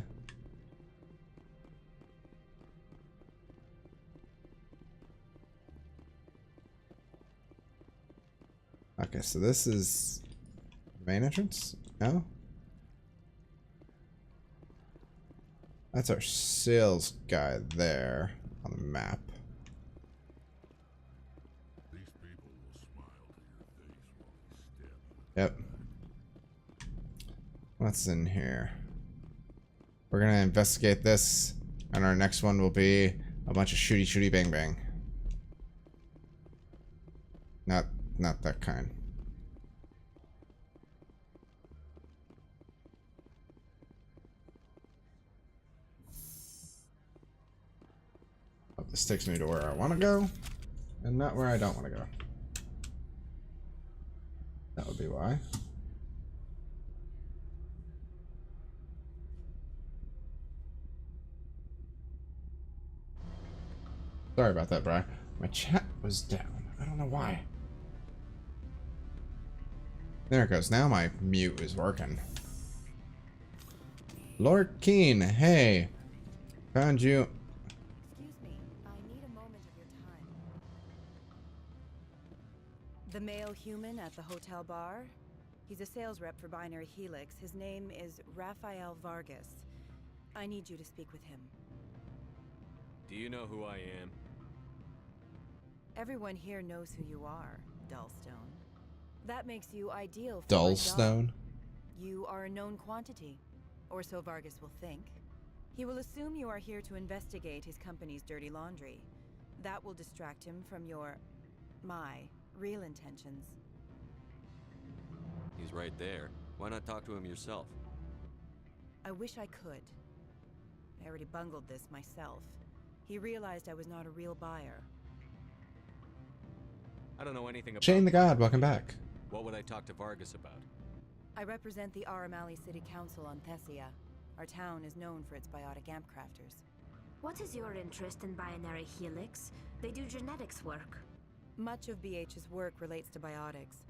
Okay, so this is the main entrance? No? That's our sales guy there on the map. Yep. What's in here? We're gonna investigate this, and our next one will be a bunch of shooty shooty bang bang. Not that kind. Oh, this takes me to where I want to go, and not where I don't want to go. That would be why. Sorry about that, Brian. My chat was down. I don't know why. There it goes. Now my mute is working. Lord Keen, hey. Found you. Excuse me, I need a moment of your time. The male human at the hotel bar? He's a sales rep for Binary Helix. His name is Rafael Vargas. I need you to speak with him. Do you know who I am? Everyone here knows who you are, Dullstone. That makes you ideal for Dullstone? You are a known quantity, or so Vargas will think. He will assume you are here to investigate his company's dirty laundry. That will distract him from my real intentions. He's right there. Why not talk to him yourself? I wish I could. I already bungled this myself. He realized I was not a real buyer. I don't know anything about... Shane the God, welcome back. What would I talk to Vargas about? I represent the Aramali City Council on Thessia. Our town is known for its biotic amp crafters. What is your interest in Binary Helix? They do genetics work. Much of BH's work relates to biotics.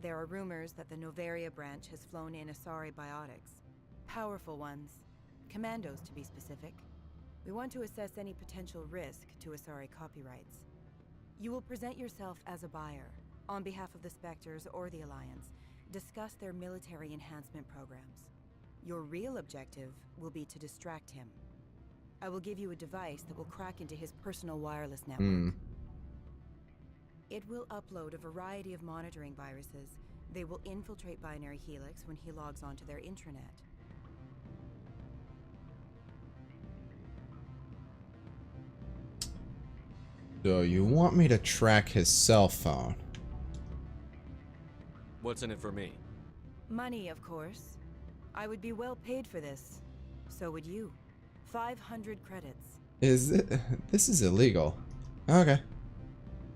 There are rumors that the Nevaria branch has flown in Asari biotics. Powerful ones. Commandos, to be specific. We want to assess any potential risk to Asari copyrights. You will present yourself as a buyer, on behalf of the Spectres or the Alliance. Discuss their military enhancement programs. Your real objective will be to distract him. I will give you a device that will crack into his personal wireless network. It will upload a variety of monitoring viruses. They will infiltrate Binary Helix when he logs onto their intranet. So you want me to track his cell phone? What's in it for me? Money, of course. I would be well paid for this. So would you. 500 credits. Is it? This is illegal. Okay.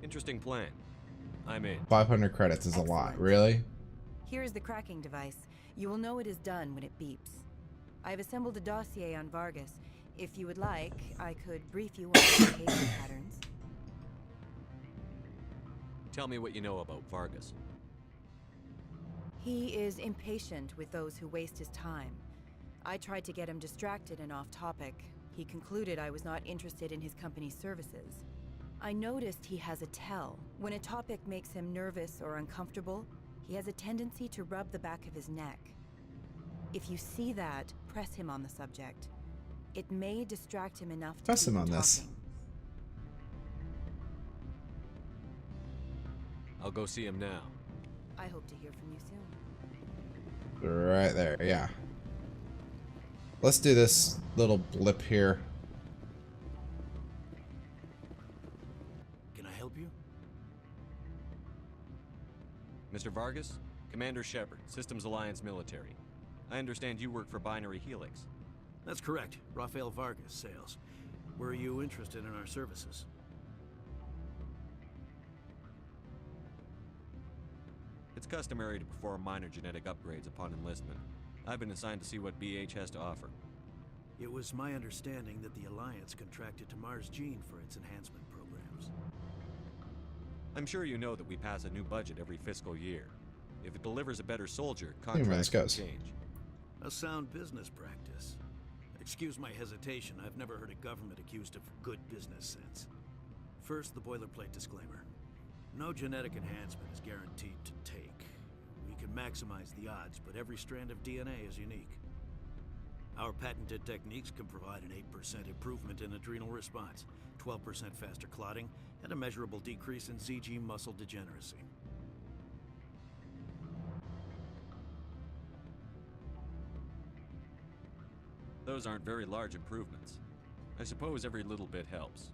Interesting plan. I'm in. 500 credits is a lot. Really? Here is the cracking device. You will know it is done when it beeps. I have assembled a dossier on Vargas. If you would like, I could brief you on his behavior patterns. Tell me what you know about Vargas. He is impatient with those who waste his time. I tried to get him distracted and off topic. He concluded I was not interested in his company's services. I noticed he has a tell. When a topic makes him nervous or uncomfortable, he has a tendency to rub the back of his neck. If you see that, press him on the subject. It may distract him enough to Press him on this. talking. I'll go see him now. I hope to hear from you soon. Right there, yeah. Let's do this little blip here. Can I help you? Mr. Vargas? Commander Shepard, Systems Alliance Military. I understand you work for Binary Helix. That's correct. Rafael Vargas, sales. Were you interested in our services? It's customary to perform minor genetic upgrades upon enlistment. I've been assigned to see what BH has to offer. It was my understanding that the Alliance contracted to Mars Gene for its enhancement programs. I'm sure you know that we pass a new budget every fiscal year. If it delivers a better soldier, where this contracts will goes. change. A sound business practice. Excuse my hesitation, I've never heard a government accused of good business sense. First, the boilerplate disclaimer. No genetic enhancement is guaranteed to take. We can maximize the odds, but every strand of DNA is unique. Our patented techniques can provide an 8% improvement in adrenal response, 12% faster clotting, and a measurable decrease in ZG muscle degeneracy. Those aren't very large improvements. I suppose every little bit helps.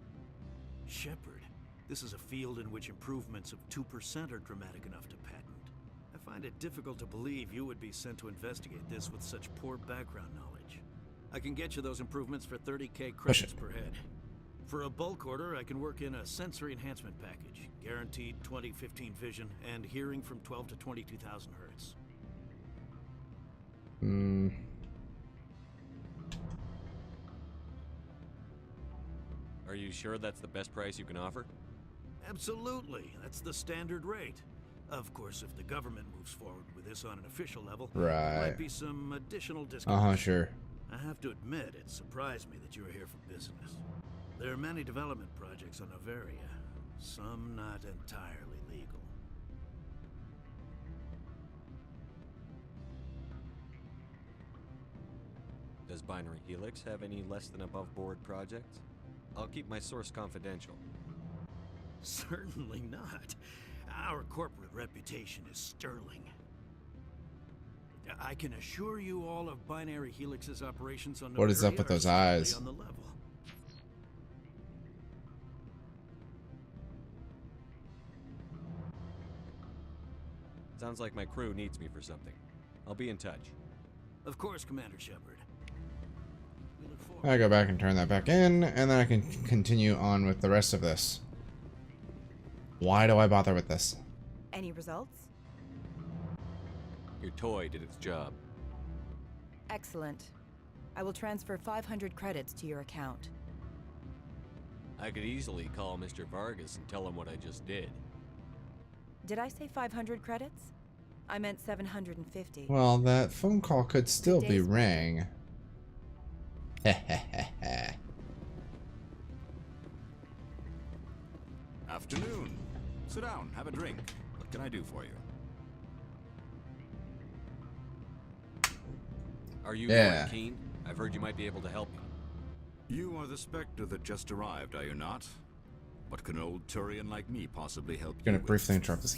Shepard, this is a field in which improvements of 2% are dramatic enough to patent. I find it difficult to believe you would be sent to investigate this with such poor background knowledge. I can get you those improvements for 30k credits per head. For a bulk order, I can work in a sensory enhancement package, guaranteed 20/15 vision, and hearing from 12 to 22,000 hertz. Are you sure that's the best price you can offer? Absolutely, that's the standard rate. Of course, if the government moves forward with this on an official level, Right. there might be some additional discounts. Sure. I have to admit, it surprised me that you were here for business. There are many development projects on Nevaria, some not entirely legal. Does Binary Helix have any less than above board projects? I'll keep my source confidential. Certainly not. Our corporate reputation is sterling. I can assure you all of Binary Helix's operations on Nevaria What is up with are those strictly eyes? on the level. Sounds like my crew needs me for something. I'll be in touch. Of course, Commander Shepard. I go back and turn that back in, and then I can continue on with the rest of this. Why do I bother with this? Any results? Your toy did its job. Excellent. I will transfer 500 credits to your account. I could easily call Mr. Vargas and tell him what I just did. Did I say 500 credits? I meant 750. Well, that phone call could still be rang. Afternoon. Sit down, have a drink. What can I do for you? Are you Yeah. Keen? I've heard you might be able to help me. You are the Spectre that just arrived, are you not? What can old Turian like me possibly help you Gonna with? briefly interrupt this.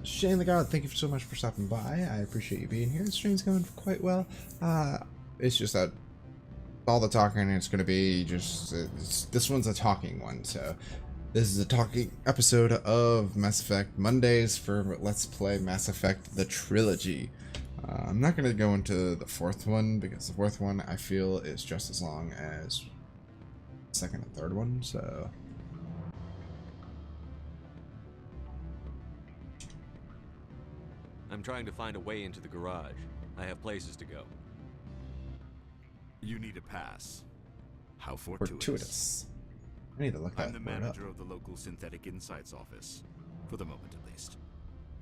Shane the God, thank you so much for stopping by. I appreciate you being here. The stream's going quite well. It's just that all the talking is going to be just this one's a talking one, so this is a talking episode of Mass Effect Mondays for Let's Play Mass Effect the Trilogy. I'm not going to go into the fourth one because the fourth one I feel is just as long as the second and third one, so I'm trying to find a way into the garage. I have places to go. You need a pass. How fortuitous. fortuitous. I need to look that I'm the word up. manager of the local Synthetic Insights office. For the moment, at least.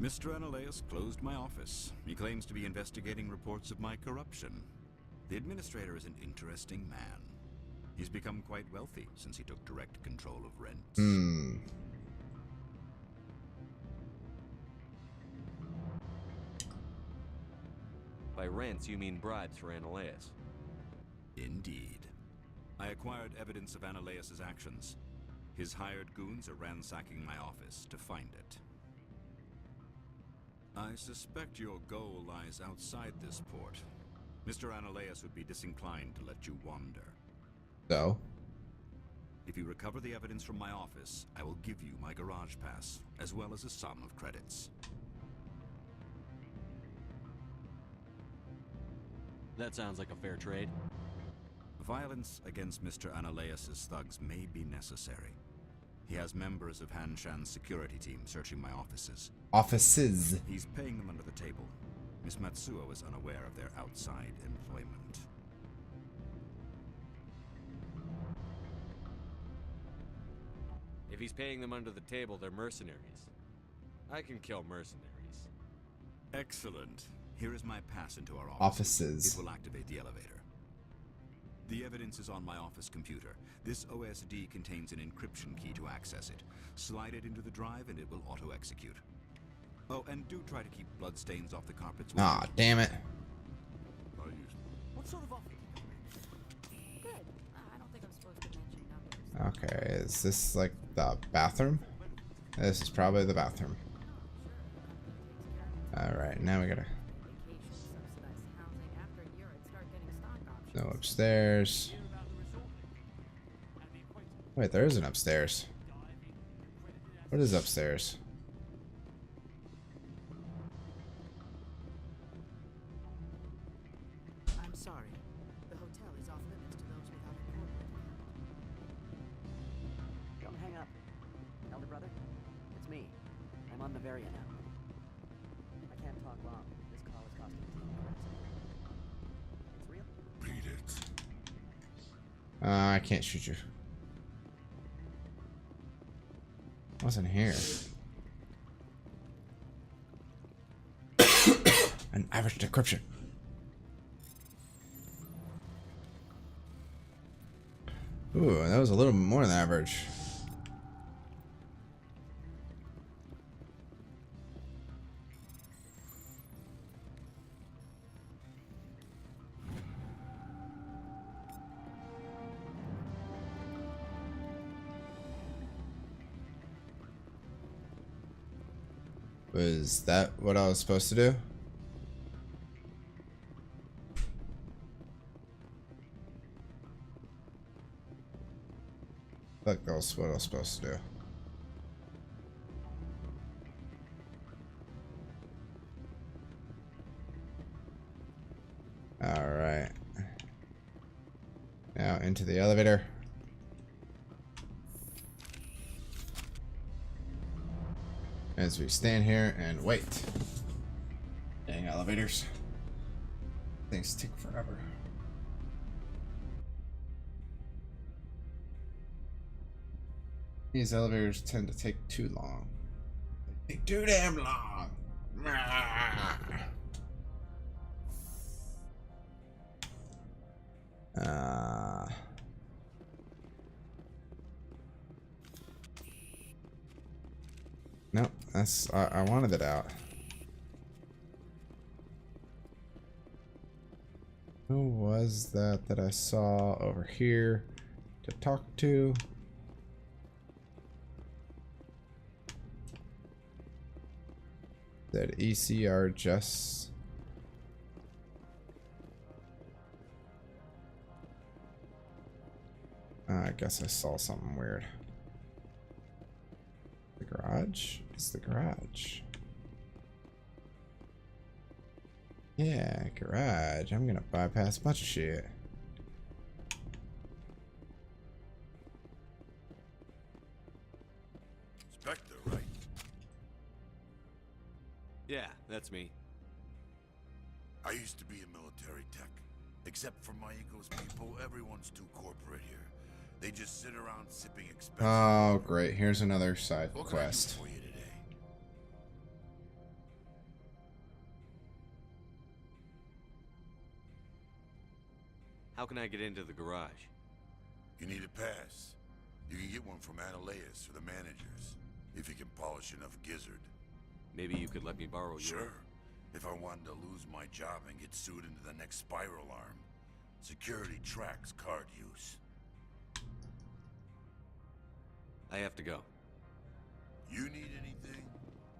Mr. Analaeus closed my office. He claims to be investigating reports of my corruption. The administrator is an interesting man. He's become quite wealthy since he took direct control of rents. By rents, you mean bribes for Analaeus. Indeed. I acquired evidence of Analaeus' actions. His hired goons are ransacking my office to find it. I suspect your goal lies outside this port. Mr. Analaeus would be disinclined to let you wander. So? If you recover the evidence from my office, I will give you my garage pass, as well as a sum of credits. That sounds like a fair trade. Violence against Mr. Analaeus' thugs may be necessary. He has members of Hanshan's security team searching my offices. Offices. He's paying them under the table. Miss Matsuo is unaware of their outside employment. If he's paying them under the table, they're mercenaries. I can kill mercenaries. Excellent. Here is my pass into our offices. It will activate the elevator. The evidence is on my office computer. This OSD contains an encryption key to access it. Slide it into the drive and it will auto-execute. Oh, and do try to keep bloodstains off the carpets. Ah, damn it. What sort of offer? Good. I don't think I'm supposed to mention numbers. Okay, is this like the bathroom? This is probably the bathroom. Alright, now we gotta... No upstairs. Wait, there is an upstairs. What is upstairs? I'm sorry. The hotel is off limits to those without a corporate account. Don't hang up. Elder brother, it's me. I'm on Nevaria now. I can't talk long. This call is costing me 10 credits. It's real? Beat it. I can't shoot you. What's in here? An average decryption. Ooh, that was a little more than average. Was that what I was supposed to do? I think that was what I was supposed to do. Alright. Now into the elevator. As we stand here and wait. Dang elevators. Things take forever. These elevators tend to take too long. They take too damn long. No, that's I wanted it out. Who was that I saw over here to talk to? That ECR just... I guess I saw something weird. The garage? It's the garage. Yeah, garage. I'm gonna bypass a bunch of shit. Spectre, right? Yeah, that's me. I used to be a military tech. Except for my ego's people, everyone's too corporate here. They just sit around sipping expensive. Oh, great. Here's another side quest. For you today? How can I get into the garage? You need a pass. You can get one from Analeas or the managers, if you can polish enough gizzard. Maybe you could let me borrow Sure. your... If I wanted to lose my job and get sued into the next spiral arm. Security tracks card use. I have to go. You need anything?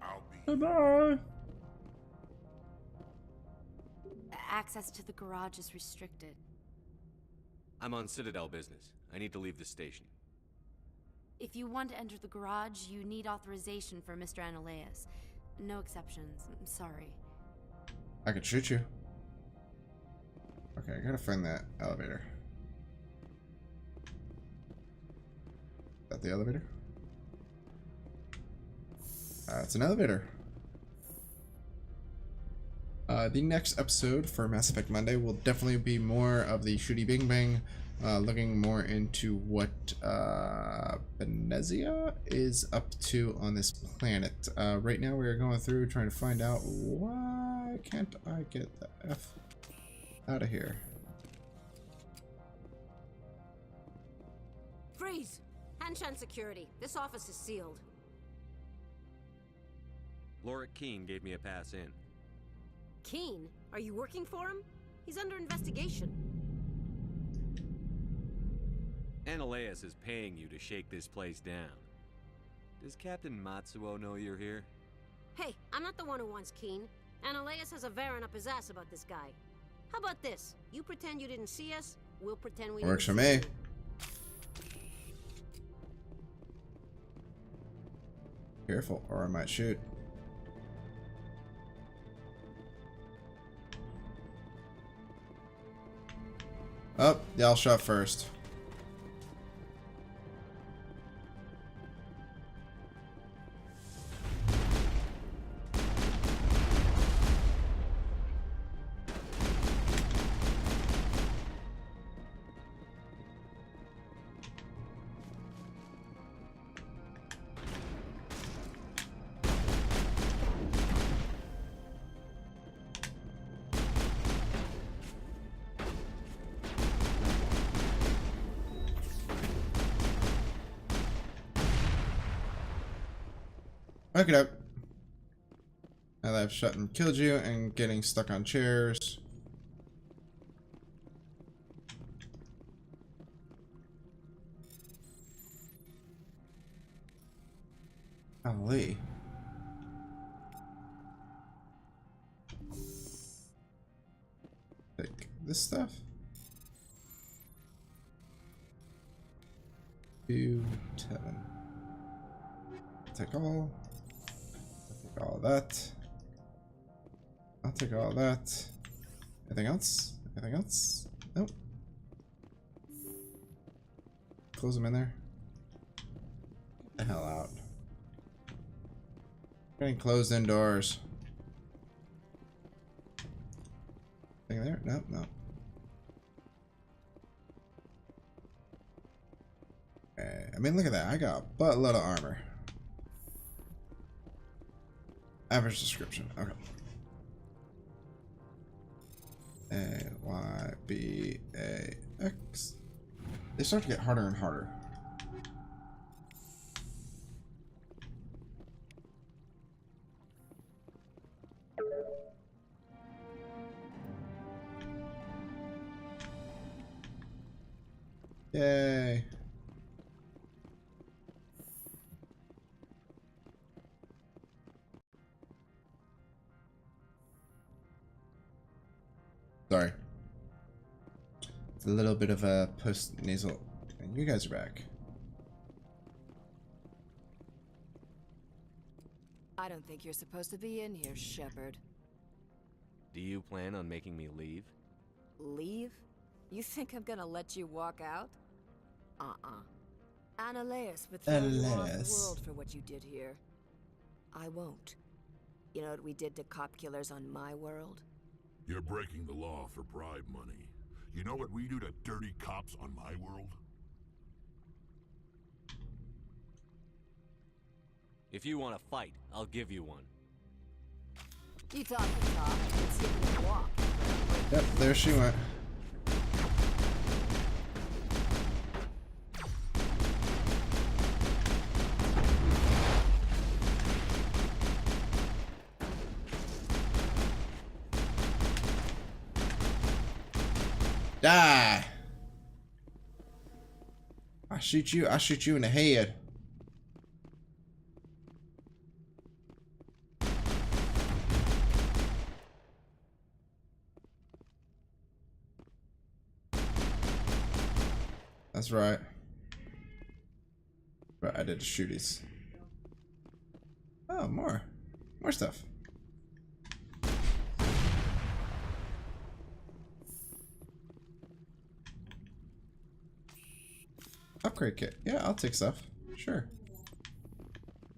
I'll be... Bye-bye. Access to the garage is restricted. I'm on Citadel business. I need to leave the station. If you want to enter the garage, you need authorization for Mr. Analeas. No exceptions. I'm sorry. I could shoot you. Okay, I gotta find that elevator. Is that the elevator? It's an elevator. The next episode for Mass Effect Monday will definitely be more of the shooty bing bang, looking more into what Venezia is up to on this planet. Right now we are going through trying to find out why can't I get the F out of here. Freeze! Hanshan security. This office is sealed. Lorik Keen gave me a pass in. Keen? Are you working for him? He's under investigation. Analeus is paying you to shake this place down. Does Captain Matsuo know you're here? Hey, I'm not the one who wants Keen. Analeus has a Varen up his ass about this guy. How about this? You pretend you didn't see us, we'll pretend we Works for didn't me. see you. Careful, or I might shoot. Oh, y'all shot first. Back it up. Now that I've shot and killed you and getting stuck on chairs. Golly. Take this stuff. 2, 7. Take all. Take all that. I'll take all that. Anything else? Anything else? Nope. Close them in there. Get the hell out. Getting closed indoors. Anything there? Nope, nope. Okay. I mean, look at that. I got a buttload of armor. Average description. Okay. A, Y, B, A, X. They start to get harder and harder. Yay. Sorry. It's a little bit of a post-nasal. And you guys are back. I don't think you're supposed to be in here, Shepard. Do you plan on making me leave? Leave? You think I'm gonna let you walk out? Analeus would throw you off the world for what you did here. I won't. You know what we did to cop killers on my world? You're breaking the law for bribe money. You know what we do to dirty cops on my world? If you want to fight, I'll give you one. You talk the talk, but sit and walk. Yep, there she went. Die! I shoot you in the head. That's right. But I did the shooties. Oh, more stuff. Upgrade kit. Yeah, I'll take stuff. Sure.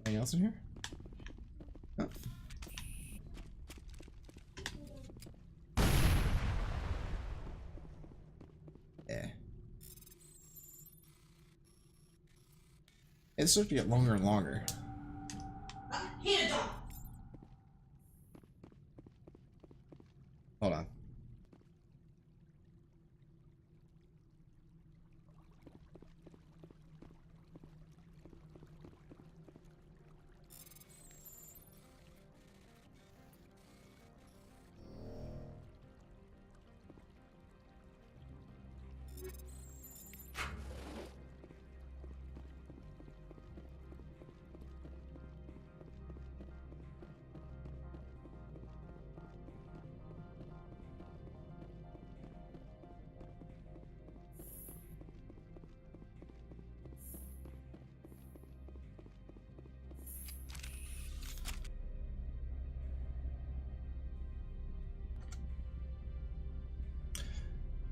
Anything else in here? It's starting to get longer and longer. Hold on.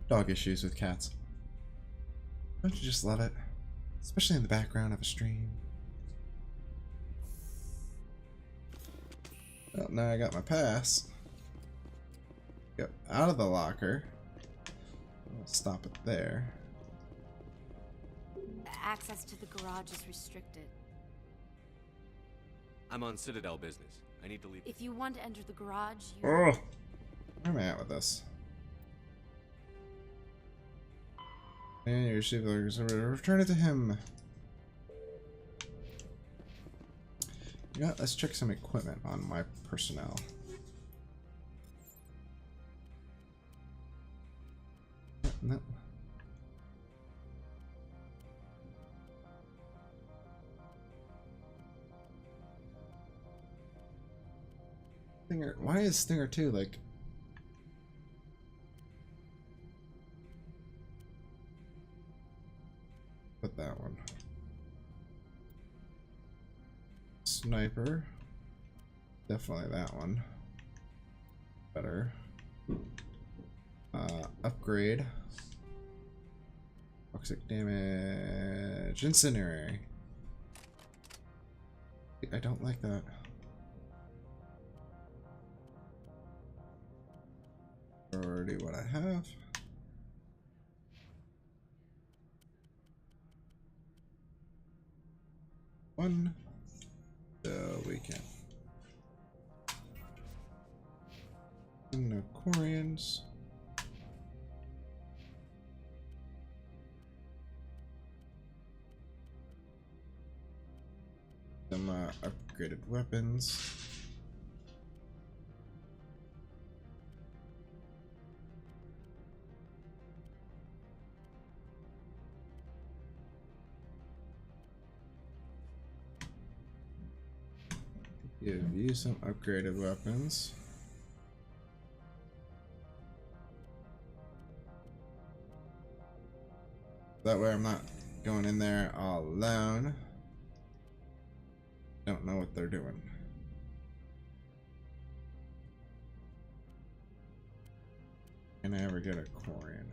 Dog issues with cats. Don't you just love it? Especially in the background of a stream. Well, now I got my pass. Go out of the locker. I'll stop it there. Access to the garage is restricted. I'm on Citadel business. I need to leave. If you want to enter the garage, you... Oh, where am I at with this? And you receive the return it to him. Yeah, let's check some equipment on my personnel. No. Stinger, why is Stinger 2 like... Put that one. Sniper. Definitely that one. Better. Upgrade. Toxic damage. Incendiary. I don't like that. Already what I have. One. So we can. No Quarians. Some upgraded weapons. Give you some upgraded weapons. That way I'm not going in there all alone. Don't know what they're doing. Can I ever get a Quarian?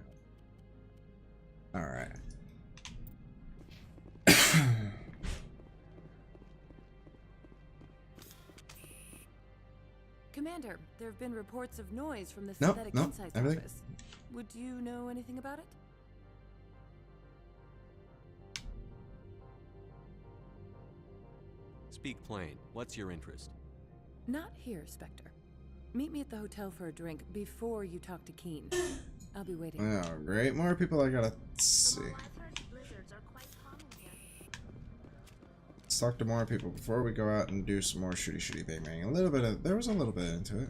Alright. Commander, there have been reports of noise from the Nope, Synthetic nope, Insights everything. office. Would you know anything about it? Speak plain. What's your interest? Not here, Spectre. Meet me at the hotel for a drink before you talk to Keen. I'll be waiting. Oh, great. More people I gotta see. Let's talk to more people before we go out and do some more shooty bang bang. A little bit of, there was a little bit into it.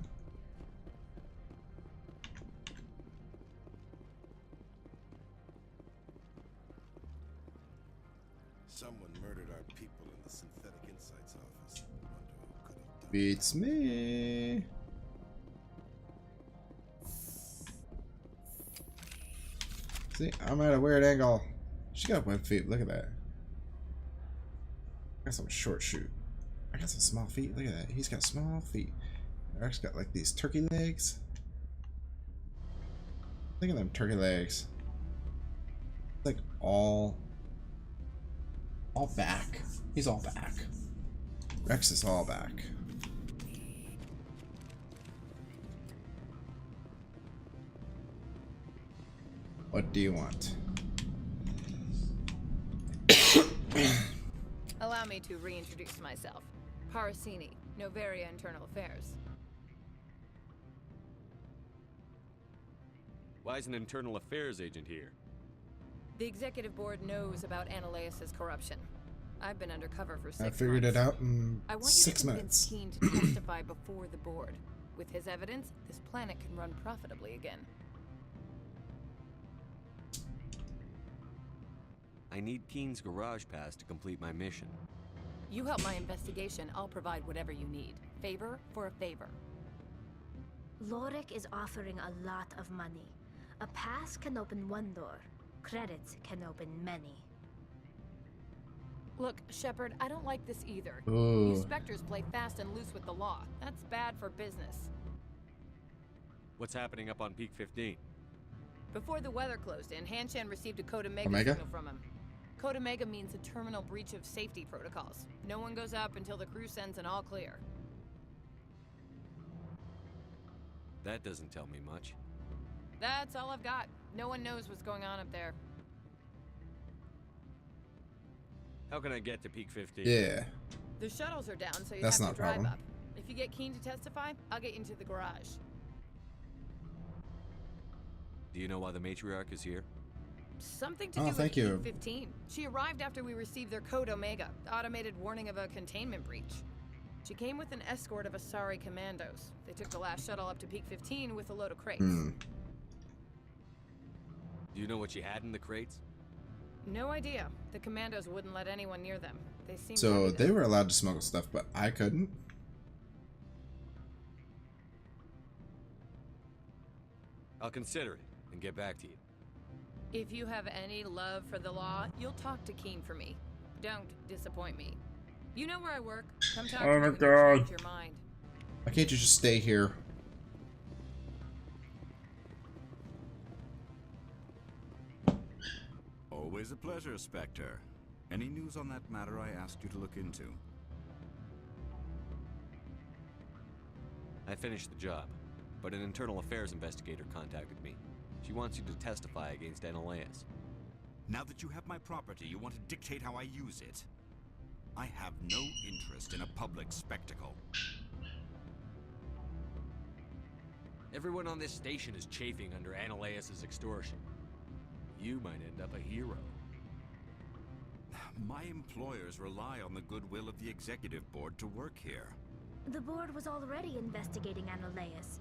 Someone murdered our people in the Synthetic Insights office. Wonder who could have done Beats me. See, I'm at a weird angle. She got web feet. Look at that. I got some short shoot. I got some small feet. Look at that. He's got small feet. Eric's got like these turkey legs. Look at them turkey legs. Like all back. He's all back. Rex is all back. What do you want? Allow me to reintroduce myself. Parasini, Nevaria Internal Affairs. Why is an internal affairs agent here? The executive board knows about Ananias' corruption. I've been undercover for 6 months. I figured it out in I want 6 you to convince minutes. Keen to testify before the board. With his evidence, this planet can run profitably again. I need Keen's garage pass to complete my mission. You help my investigation, I'll provide whatever you need. Favor for a favor. Lorik is offering a lot of money. A pass can open one door. Credits can open many. Look, Shepard, I don't like this either. Ooh. You Spectres play fast and loose with the law. That's bad for business. What's happening up on Peak 15? Before the weather closed in, Hanshan received a Code Omega Omega? signal from him. Code Omega means a terminal breach of safety protocols. No one goes up until the crew sends an all clear. That doesn't tell me much. That's all I've got. No one knows what's going on up there. How can I get to Peak 15? Yeah. The shuttles are down, so you That's have not to a drive problem. up. If you get Keen to testify, I'll get you into the garage. Do you know why the matriarch is here? Something to Oh, do with thank you. Peak 15. She arrived after we received their Code Omega, the automated warning of a containment breach. She came with an escort of Asari commandos. They took the last shuttle up to Peak 15 with a load of crates. Do you know what she had in the crates? No idea. The commandos wouldn't let anyone near them. They seemed So happy they were allowed to smuggle stuff, but I couldn't. I'll consider it and get back to you. If you have any love for the law, you'll talk to Keen for me. Don't disappoint me. You know where I work. Come talk to Oh me my when you God. change your mind. Why can't you just stay here? Always a pleasure, Spectre. Any news on that matter I asked you to look into? I finished the job, but an internal affairs investigator contacted me. She wants you to testify against Ananias. Now that you have my property, you want to dictate how I use it. I have no interest in a public spectacle. Everyone on this station is chafing under Ananias' extortion. You might end up a hero. My employers rely on the goodwill of the executive board to work here. The board was already investigating Ananias.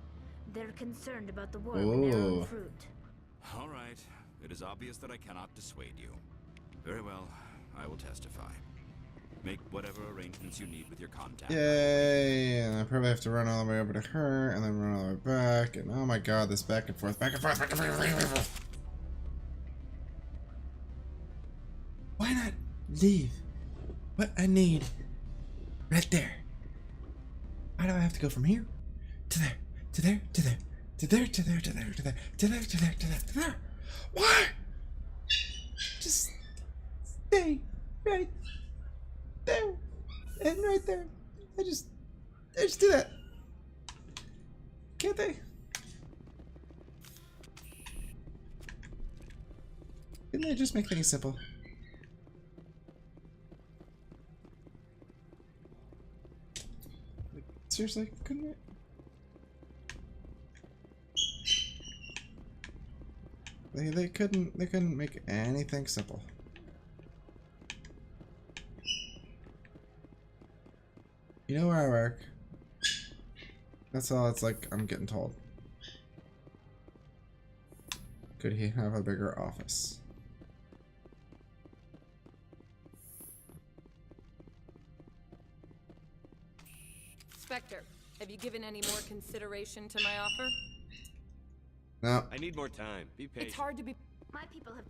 They're concerned about the work in their own Oh. fruit. All right. It is obvious that I cannot dissuade you. Very well. I will testify. Make whatever arrangements you need with your contact. Yay! And I probably have to run all the way over to her, and then run all the way back, and oh my god, this back and forth, back and forth, back and forth, back and forth. Why not leave what I need right there? Why do I have to go from here to there, to there, to there, to there, to there, to there, to there, to there, to there, to there, to there? Why? Just stay right there and right there. I just do that. Can't they? Didn't they just make things simple? Like, seriously, couldn't it? They couldn't make anything simple. You know where I work. That's all it's like I'm getting told. Could he have a bigger office? Spectre, have you given any more consideration to my offer? No. I need more time. Be patient. It's hard to be. My people have.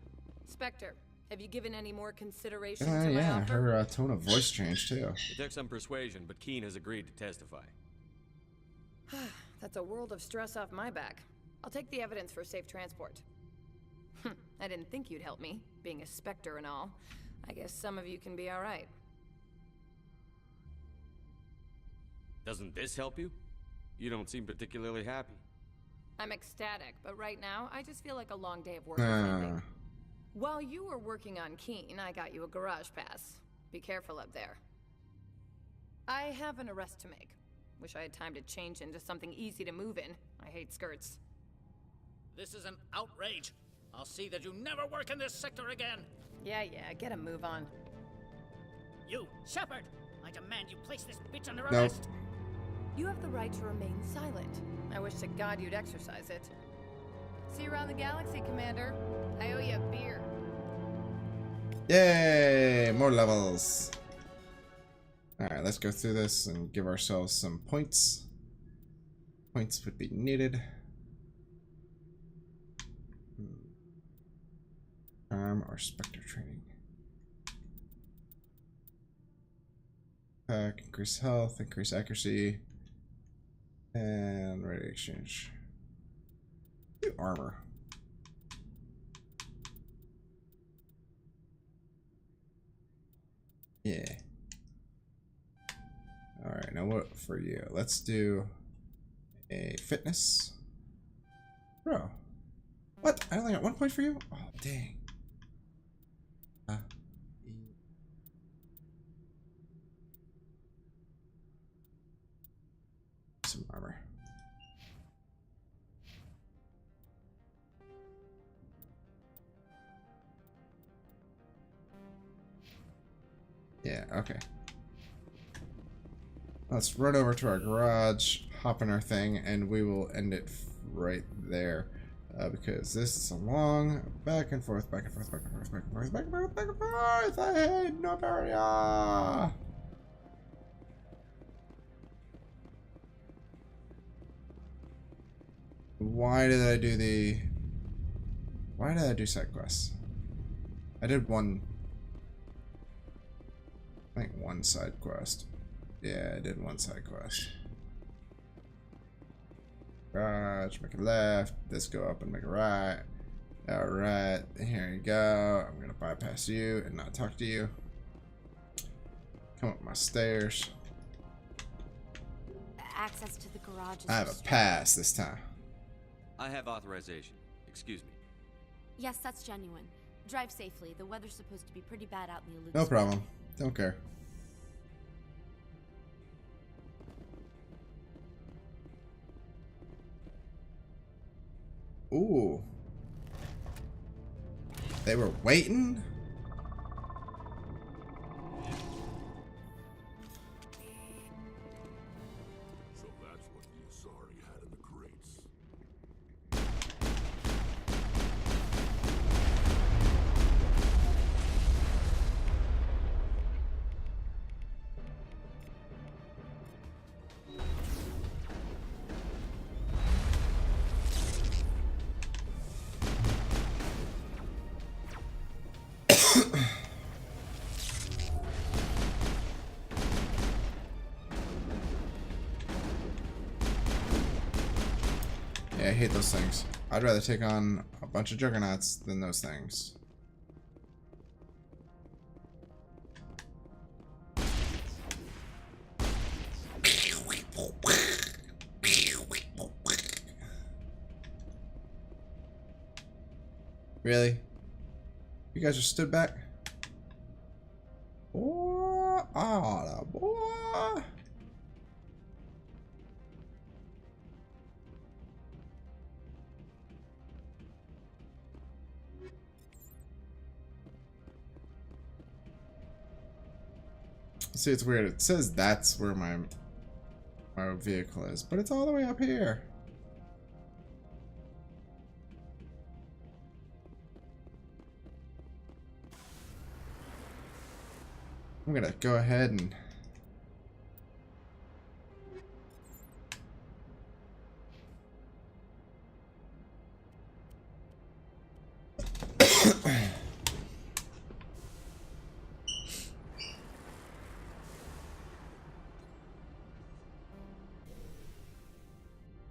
Spectre, have you given any more consideration to my Yeah, offer? her tone of voice changed too. It took some persuasion, but Keen has agreed to testify. That's a world of stress off my back. I'll take the evidence for safe transport. I didn't think you'd help me, being a Spectre and all. I guess some of you can be alright. Doesn't this help you? You don't seem particularly happy. I'm ecstatic, but right now, I just feel like a long day of work is ending. While you were working on Keen, I got you a garage pass. Be careful up there. I have an arrest to make. Wish I had time to change into something easy to move in. I hate skirts. This is an outrage. I'll see that you never work in this sector again. Yeah, get a move on. You, Shepard! I demand you place this bitch under No. arrest. You have the right to remain silent. I wish to God you'd exercise it. See you around the galaxy, Commander. I owe you a beer. Yay! More levels. Alright, let's go through this and give ourselves some points. Points would be needed. Arm or Spectre training. Increase health, increase accuracy, and ready exchange. Do armor. Yeah. Alright, now what for you? Let's do a fitness. Bro. What? I only got 1 point for you? Oh, dang. Some armor. Yeah, okay. Let's run over to our garage, hop in our thing, and we will end it right there. Because this is a long back and forth, back and forth, back and forth, back and forth, back and forth, back and forth. I hate Nevaria. Why did I do side quests? I did one. I think one side quest. Yeah, I did one side quest. Garage, make a left. This go up and make a right. Alright, here you go. I'm gonna bypass you and not talk to you. Come up my stairs. Access to the garage is I have a pass this time. I have authorization. Excuse me. Yes, that's genuine. Drive safely. The weather's supposed to be pretty bad out in the Alux. No problem. Don't care. Ooh. They were waiting? So that's what the Asari had in the crates. Yeah, I hate those things. I'd rather take on a bunch of juggernauts than those things. Really? You guys just stood back? Boy, ah, boy. See, it's weird. It says that's where my vehicle is, but it's all the way up here. I'm gonna go ahead and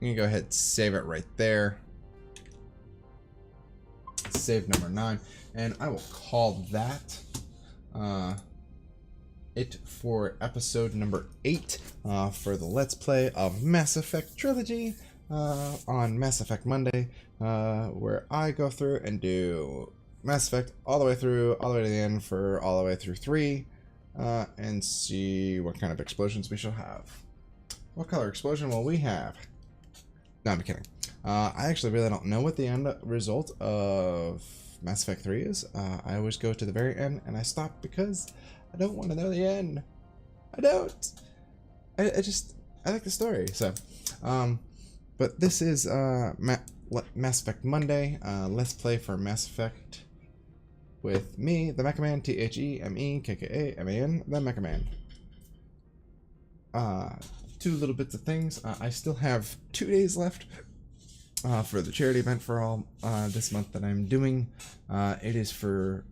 I'm gonna go ahead and save it right there. Save number 9, and I will call that it for episode number 8 for the Let's Play of Mass Effect Trilogy on Mass Effect Monday, where I go through and do Mass Effect all the way to the end for all the way through 3. and see what kind of explosions we shall have. What color explosion will we have? No, I'm kidding. I actually really don't know what the end result of Mass Effect 3 is. I always go to the very end and I stop because I don't want to know the end. I don't. I like the story. So, but this is Mass Effect Monday. Let's play for Mass Effect with me, the Mecha Man, TheMeKKAMAN, the Mecha Man. Two little bits of things. I still have 2 days left for the charity event for all this month that I'm doing. It is for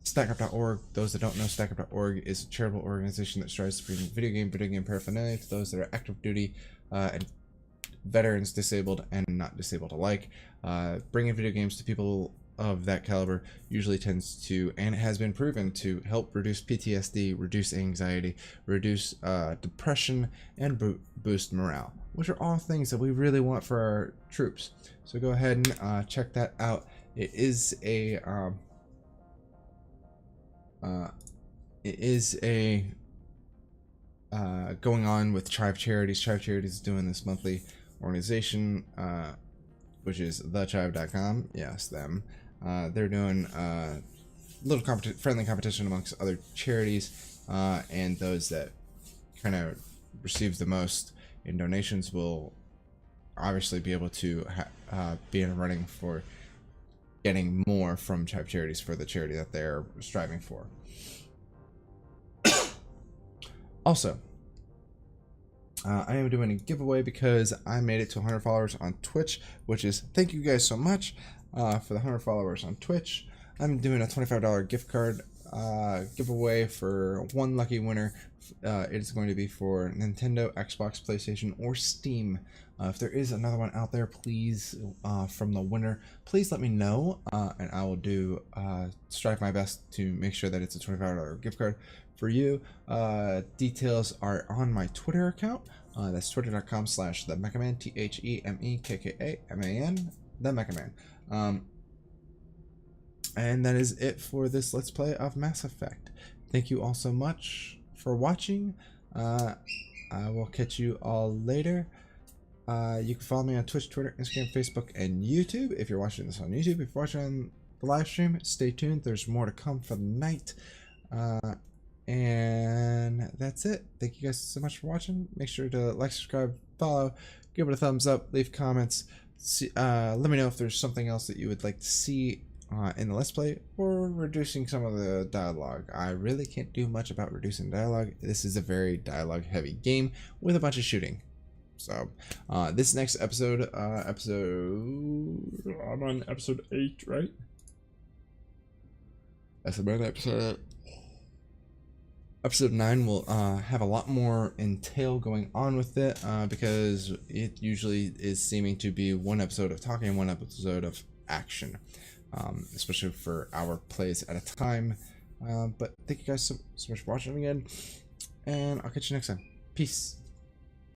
StackUp.org. Those that don't know, StackUp.org is a charitable organization that strives to bring video game paraphernalia to those that are active duty and veterans, disabled and not disabled alike. Bringing video games to people of that caliber usually tends to, and it has been proven to, help reduce PTSD, reduce anxiety, reduce depression, and boost morale, which are all things that we really want for our troops. So go ahead and check that out. It is a going on with Chive Charities. Chive Charities is doing this monthly organization, which is thechive.com. Yes, them. They're doing a little friendly competition amongst other charities, and those that kind of receive the most in donations will obviously be able to be in a running for getting more from Chive Charities for the charity that they're striving for. Also, I am doing a giveaway because I made it to 100 followers on Twitch, which is, thank you guys so much for the 100 followers on Twitch. I'm doing a $25 gift card giveaway for one lucky winner. It is going to be for Nintendo, Xbox, PlayStation, or Steam. If there is another one out there, please, from the winner, please let me know, and I will do strive my best to make sure that it's a $25 gift card for you. Details are on my Twitter account. That's twitter.com/themechaman, TheMeKKAMAN, the Mechaman. And that is it for this Let's Play of Mass Effect. Thank you all so much for watching. I will catch you all later. You can follow me on Twitch, Twitter, Instagram, Facebook, and YouTube. If you're watching this on YouTube, if you're watching on the live stream, stay tuned. There's more to come for the night. And that's it. Thank you guys so much for watching. Make sure to like, subscribe, follow, give it a thumbs up, leave comments. Let me know if there's something else that you would like to see in the Let's Play, or reducing some of the dialogue. I really can't do much about reducing dialogue. This is a very dialogue heavy game with a bunch of shooting. So this next episode, I'm on episode 8, right? That's about episode 9 will have a lot more entail going on with it, because it usually is seeming to be one episode of talking and one episode of action, especially for our plays at a time. But thank you guys so much for watching again, and I'll catch you next time. Peace.